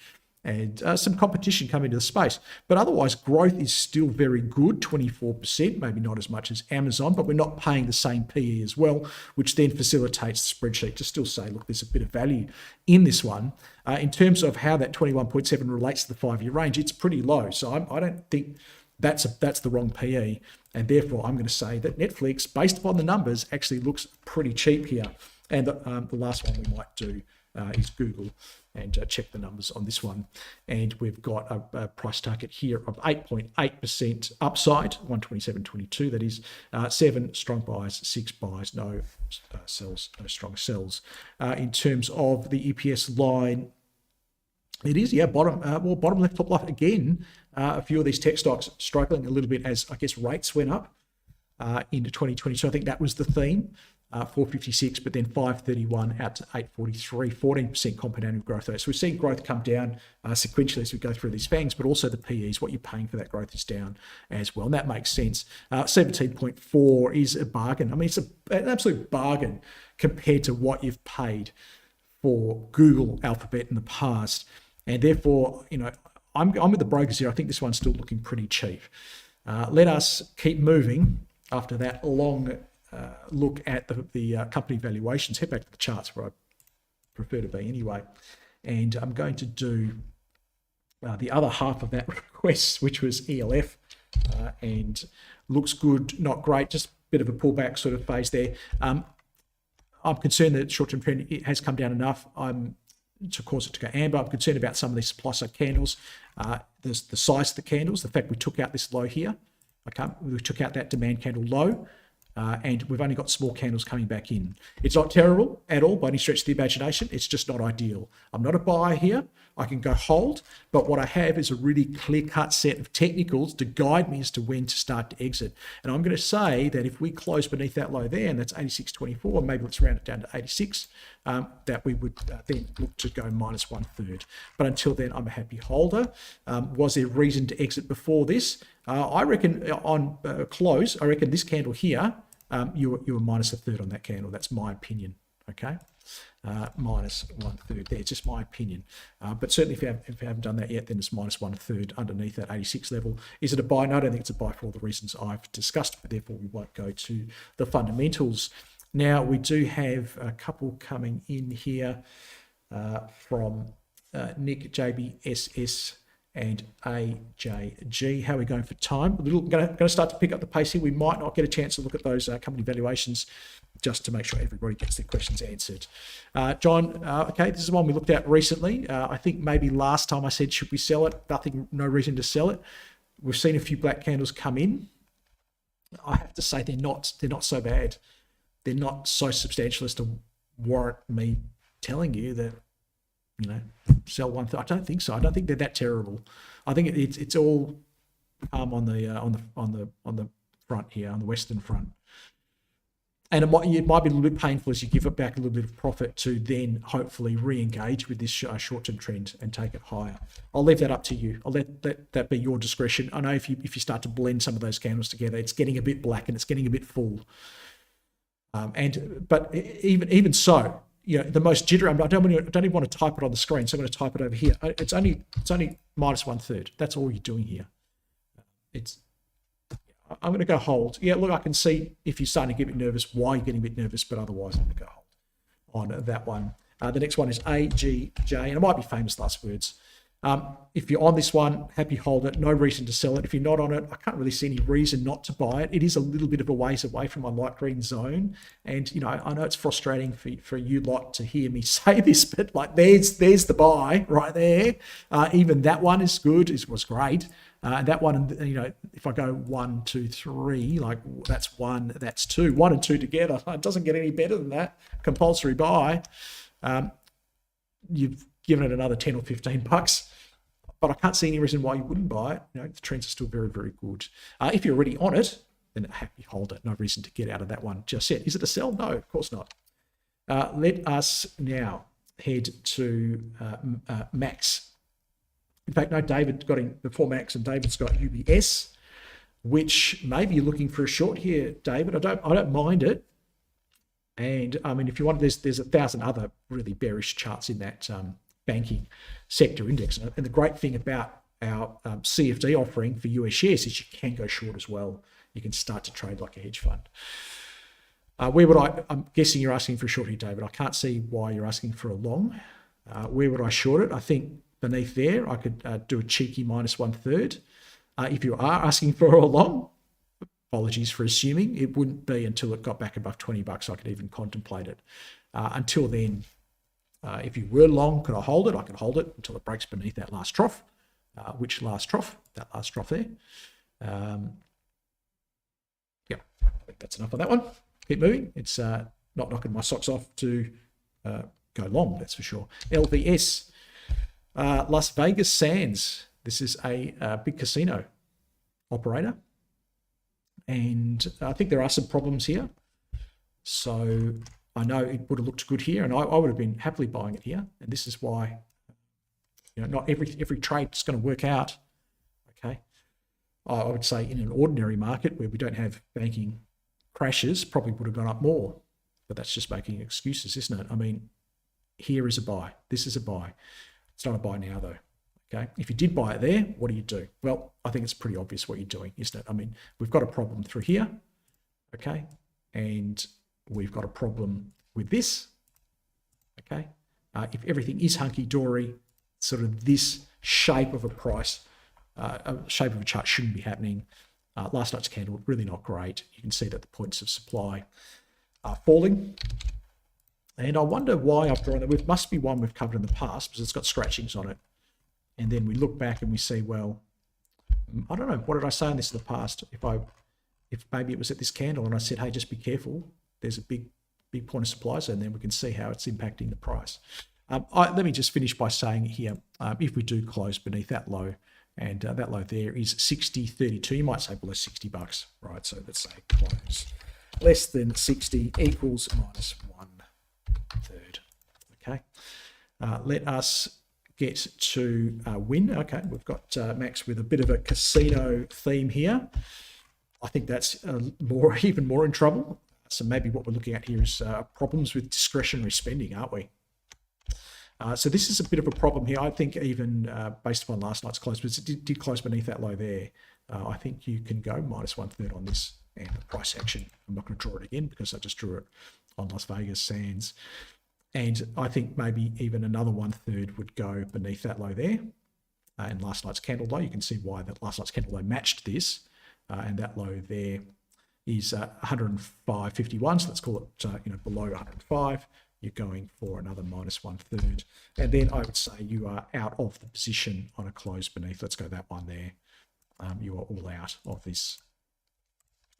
And some competition come into the space. But otherwise, growth is still very good, 24%, maybe not as much as Amazon, but we're not paying the same PE as well, which then facilitates the spreadsheet to still say, look, there's a bit of value in this one. In terms of how that 21.7 relates to the 5-year range, it's pretty low. So I don't think that's the wrong PE. And therefore, I'm going to say that Netflix, based upon the numbers, actually looks pretty cheap here. And the last one we might do is Google and check the numbers on this one. And we've got a price target here of 8.8% upside, 127.22. That is 7 strong buys, 6 buys, no sells, no strong sells. In terms of the EPS line, it is, bottom left, top left again. A few of these tech stocks struggling a little bit as, I guess, rates went up into 2020. So I think that was the theme. 456, but then 531 out to 843, 14% compound annual growth rate. So we're seeing growth come down sequentially as we go through these fangs, but also the PEs, what you're paying for that growth is down as well. And that makes sense. 17.4 is a bargain. I mean, it's an absolute bargain compared to what you've paid for Google, Alphabet in the past. And therefore, I'm with the brokers here. I think this one's still looking pretty cheap. Let us keep moving after that long look at the company valuations. Head back to the charts where I prefer to be anyway. And I'm going to do the other half of that request, which was ELF, and looks good, not great, just a bit of a pullback sort of phase there. I'm concerned that short-term trend it has come down enough to cause it to go amber. I'm concerned about some of these supply side candles, the size of the candles, the fact we took out this low here. We took out that demand candle low. And we've only got small candles coming back in. It's not terrible at all by any stretch of the imagination. It's just not ideal. I'm not a buyer here. I can go hold, but what I have is a really clear-cut set of technicals to guide me as to when to start to exit. And I'm going to say that if we close beneath that low there, and that's 86.24, maybe let's round it down to 86, that we would then look to go minus 1/3. But until then, I'm a happy holder. Was there reason to exit before this? I reckon on close, I reckon this candle here, you were minus 1/3 on that candle. That's my opinion. Okay, minus 1/3 there. Just my opinion. But certainly, if you haven't done that yet, then it's minus 1/3 underneath that 86 level. Is it a buy? No, I don't think it's a buy for all the reasons I've discussed. But therefore, we won't go to the fundamentals. Now we do have a couple coming in here from Nick, JBSS. And AJG. How are we going for time? Going to start to pick up the pace here. We might not get a chance to look at those company valuations just to make sure everybody gets their questions answered. John, okay, this is one we looked at recently. I think maybe last time I said, should we sell it? No reason to sell it. We've seen a few black candles come in. I have to say they're not so bad. They're not so substantial as to warrant me telling you that, sell 1/3. I don't think so. I don't think they're that terrible. I think it's all on the front here, on the western front. And it might be a little bit painful as you give it back a little bit of profit to then hopefully re-engage with this short-term trend and take it higher. I'll leave that up to you. I'll let that be your discretion. I know if you start to blend some of those candles together, it's getting a bit black and it's getting a bit full. But even so, the most jittery. I don't even want to type it on the screen, so I'm going to type it over here. It's only minus 1/3. That's all you're doing here. I'm going to go hold. Yeah, look, I can see if you're starting to get a bit nervous, why you're getting a bit nervous, but otherwise I'm going to go hold on that one. The next one is AGJ, and it might be famous last words. If you're on this one, happy hold it. No reason to sell it. If you're not on it, I can't really see any reason not to buy it. It is a little bit of a ways away from my light green zone. And, I know it's frustrating for you lot to hear me say this, but like there's the buy right there. Even that one is good. It was great. That one, if I go 1, 2, 3, like that's 1, that's 2. 1 and 2 together. It doesn't get any better than that. Compulsory buy. You've given it another 10 or 15 bucks, but I can't see any reason why you wouldn't buy it. The trends are still very, very good. If you're already on it, then happy hold it. No reason to get out of that one just yet. Is it a sell? No, of course not. Let us now head to Max. In fact, no, David got in before Max, and David's got UBS, which maybe you're looking for a short here, David. I don't mind it. And I mean, if you want, there's 1,000 other really bearish charts in that banking sector index. And the great thing about our CFD offering for US shares is you can go short as well. You can start to trade like a hedge fund. Where would I'm guessing you're asking for a short here, David. I can't see why you're asking for a long. Where would I short it? I think beneath there, I could do a cheeky minus 1/3. If you are asking for a long, apologies for assuming, it wouldn't be until it got back above $20 I could even contemplate it. Until then, if you were long, could I hold it? I could hold it until it breaks beneath that last trough. Which last trough? That last trough there. Yeah, I think that's enough on that one. Keep moving. It's not knocking my socks off to go long, that's for sure. LVS, Las Vegas Sands. This is a big casino operator. And I think there are some problems here. So I know it would have looked good here, and I would have been happily buying it here. And this is why, not every trade is going to work out. Okay. I would say in an ordinary market where we don't have banking crashes, probably would have gone up more. But that's just making excuses, isn't it? I mean, here is a buy. This is a buy. It's not a buy now, though. Okay. If you did buy it there, what do you do? Well, I think it's pretty obvious what you're doing, isn't it? I mean, we've got a problem through here. Okay. And we've got a problem with this. Okay. If everything is hunky-dory, sort of this shape of a price, shape of a chart shouldn't be happening. Last night's candle, really not great. You can see that the points of supply are falling. And I wonder why I've drawn that. It must be one we've covered in the past because it's got scratchings on it. And then we look back and we see, well, I don't know, what did I say on this in the past? If maybe it was at this candle and I said, hey, just be careful. There's a big point of supply zone, and then we can see how it's impacting the price. Let me just finish by saying here, if we do close beneath that low, and that low there is 60.32, you might say below $60, right? So let's say close less than 60 equals minus 1/3. Okay. Let us get to Wynn. Okay, we've got Max with a bit of a casino theme here. I think that's even more in trouble. So maybe what we're looking at here is problems with discretionary spending, aren't we? So this is a bit of a problem here. I think even based upon last night's close, but it did close beneath that low there. I think you can go minus 1/3 on this and the price action. I'm not going to draw it again because I just drew it on Las Vegas Sands. And I think maybe even another 1/3 would go beneath that low there. And last night's candle low, you can see why that last night's candle low matched this. And that low there is 105.51. So let's call it below 105. You're going for another minus 1/3. And then I would say you are out of the position on a close beneath. Let's go that one there. You are all out of this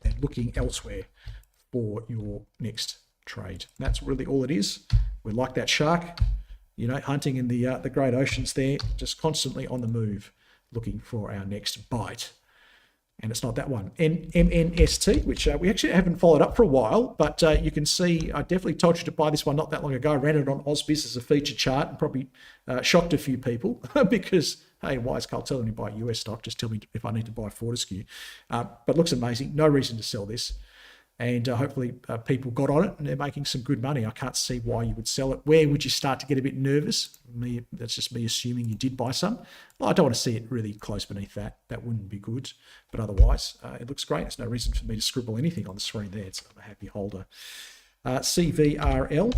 and looking elsewhere for your next trade. And that's really all it is. We're like that shark, hunting in the great oceans there, just constantly on the move, looking for our next bite. And it's not that one. MNST, which we actually haven't followed up for a while, but you can see I definitely told you to buy this one not that long ago. I ran it on Ausbiz as a feature chart and probably shocked a few people because, hey, why is Carl telling me to buy US stock? Just tell me if I need to buy Fortescue. But looks amazing. No reason to sell this. And hopefully people got on it and they're making some good money. I can't see why you would sell it. Where would you start to get a bit nervous? That's just me assuming you did buy some. Well, I don't want to see it really close beneath that. That wouldn't be good. But otherwise, it looks great. There's no reason for me to scribble anything on the screen there. It's I'm a happy holder. CVRL,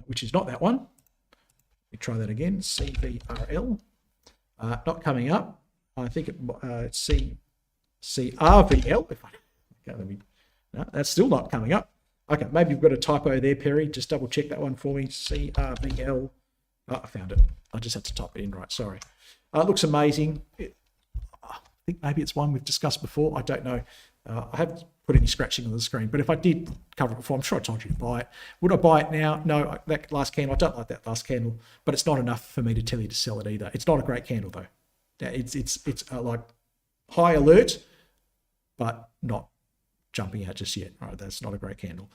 which is not that one. Let me try that again. CVRL, not coming up. I think it's CRVL. Okay, no, that's still not coming up. Okay, maybe you've got a typo there, Perry. Just double check that one for me. CRVL. Oh, I found it. I just had to type it in right. Sorry. It looks amazing. I think maybe it's one we've discussed before. I don't know. I haven't put any scratching on the screen, but if I did cover it before, I'm sure I told you to buy it. Would I buy it now? No, that last candle, I don't like that last candle, but it's not enough for me to tell you to sell it either. It's not a great candle though. It's like high alert, but not jumping out just yet. All right, that's not a great candle.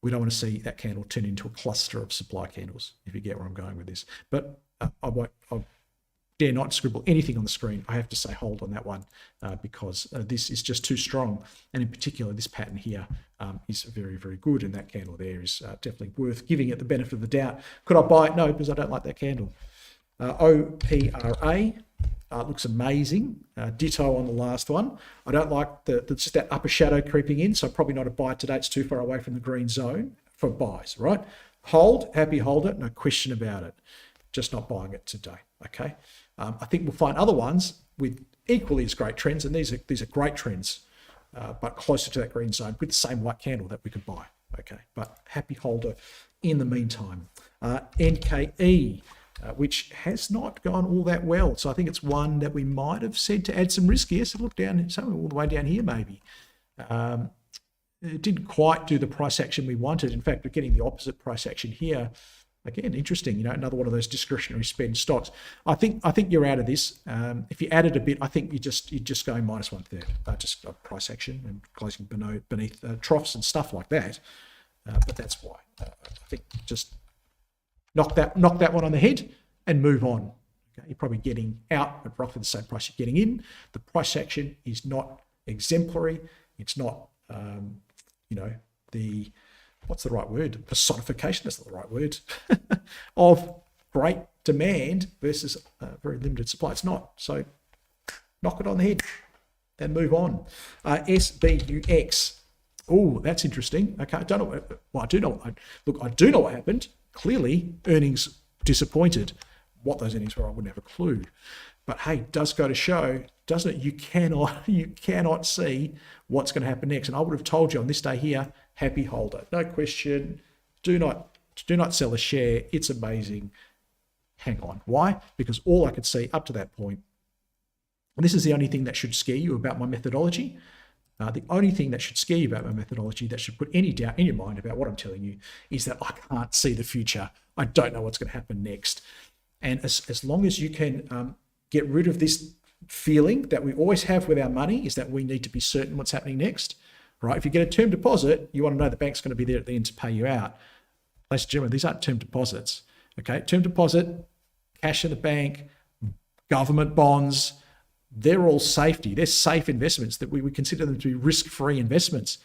we don't want to see that candle turn into a cluster of supply candles, if you get where I'm going with this. But I dare not scribble anything on the screen. I have to say hold on that one because this is just too strong. And in particular, this pattern here is very, very good. And that candle there is definitely worth giving it the benefit of the doubt. Could I buy it? No, because I don't like that candle. OPRA looks amazing. Ditto on the last one. I don't like just that upper shadow creeping in. So probably not a buy today. It's too far away from the green zone for buys, right? Hold, happy hold it. No question about it. Just not buying it today, okay? I think we'll find other ones with equally as great trends, and these are great trends, but closer to that green zone with the same white candle that we could buy, okay? But happy holder in the meantime. NKE, which has not gone all that well, so I think it's one that we might have said to add some risk here. So look down, somewhere all the way down here maybe. It didn't quite do the price action we wanted. In fact, we're getting the opposite price action here. Again, interesting, another one of those discretionary spend stocks. I think you're out of this. If you added a bit, I think you're just going minus 1/3. Just price action and closing beneath troughs and stuff like that. But that's why. I think just knock that one on the head and move on. Okay? You're probably getting out at roughly the same price you're getting in. The price action is not exemplary. It's not, what's the right word? Personification, that's not the right word, of great demand versus very limited supply. It's not. So knock it on the head and move on. SBUX. Oh, that's interesting. Okay, I don't know. Well, I do know. I do know what happened. Clearly, earnings disappointed. What those earnings were, I wouldn't have a clue. But hey, it does go to show, doesn't it? You cannot see what's going to happen next. And I would have told you on this day here, happy holder, no question. Do not sell a share. It's amazing. Hang on. Why? Because all I could see up to that point, and this is the only thing that should scare you about my methodology. The only thing that should scare you about my methodology, that should put any doubt in your mind about what I'm telling you, is that I can't see the future. I don't know what's going to happen next. And as long as you can get rid of this feeling that we always have with our money, is that we need to be certain what's happening next, right? If you get a term deposit, you want to know the bank's going to be there at the end to pay you out. Ladies and gentlemen, these aren't term deposits, okay? Term deposit, cash in the bank, government bonds, they're all safety. They're safe investments that we consider them to be risk-free investments.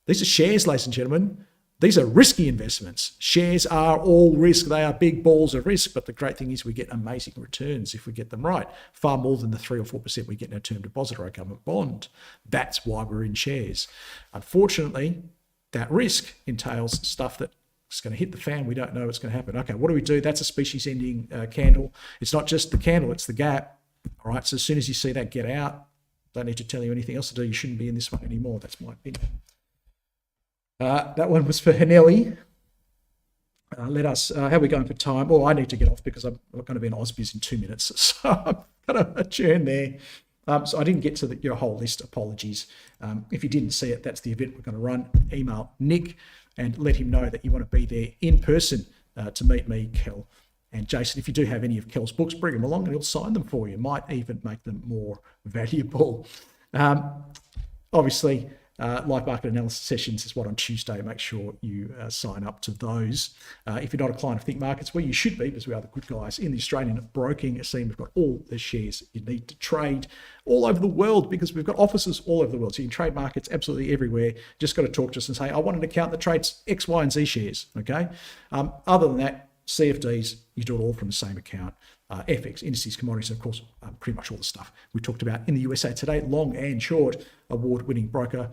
These are shares, ladies and gentlemen. These are risky investments. Shares are all risk. They are big balls of risk. But the great thing is we get amazing returns if we get them right. Far more than the 3 or 4% we get in our term deposit or a government bond. That's why we're in shares. Unfortunately, that risk entails stuff that's going to hit the fan. We don't know what's going to happen. Okay, what do we do? That's a species-ending candle. It's not just the candle, it's the gap. All right, so as soon as you see that, get out. Don't need to tell you anything else to do. You shouldn't be in this one anymore. That's my opinion. That one was for Hanelli. How are we going for time? Oh, I need to get off because I'm going to be in Ausbiz in 2 minutes. So I'm going to adjourn there. So I didn't get to your whole list. Apologies. If you didn't see it, that's the event we're going to run. Email Nick and let him know that you want to be there in person to meet me, Kel, and Jason. If you do have any of Kel's books, bring them along and he'll sign them for you. Might even make them more valuable. Obviously, live market analysis sessions is what on Tuesday. Make sure you sign up to those. If you're not a client of ThinkMarkets, well, you should be, because we are the good guys in the Australian broking scene. We've got all the shares you need to trade all over the world, because we've got offices all over the world. So you can trade markets absolutely everywhere. Just got to talk to us and say, I want an account that trades X, Y, and Z shares. Okay. Other than that, CFDs, you do it all from the same account. FX, indices, commodities, and of course, pretty much all the stuff we talked about in the USA today, long and short, award-winning broker.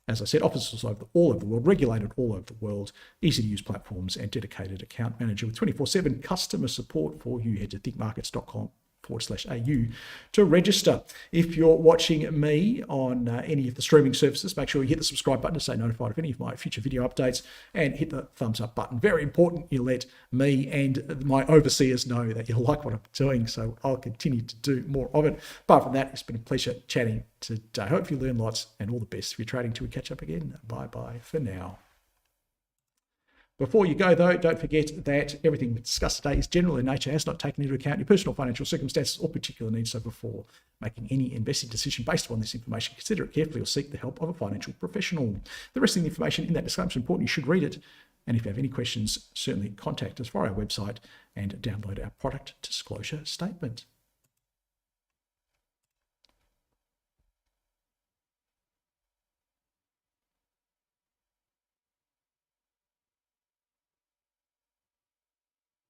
As I said, offices all over the world, regulated all over the world, easy to use platforms, and dedicated account manager with 24/7 customer support for you. Head to thinkmarkets.com/au to register. If you're watching me on any of the streaming services, make sure you hit the subscribe button to stay notified of any of my future video updates, and hit the thumbs up button. Very important you let me and my overseers know that you like what I'm doing, so I'll continue to do more of it. Apart from that, it's been a pleasure chatting today. Hope you learn lots, and all the best if you're trading till we catch up again. Bye-bye for now. Before you go, though, don't forget that everything we discussed today is general in nature, has not taken into account your personal financial circumstances or particular needs. So before making any investing decision based upon this information, consider it carefully or seek the help of a financial professional. The rest of the information in that discussion is important. You should read it And if you have any questions, certainly contact us via our website and download our product disclosure statement.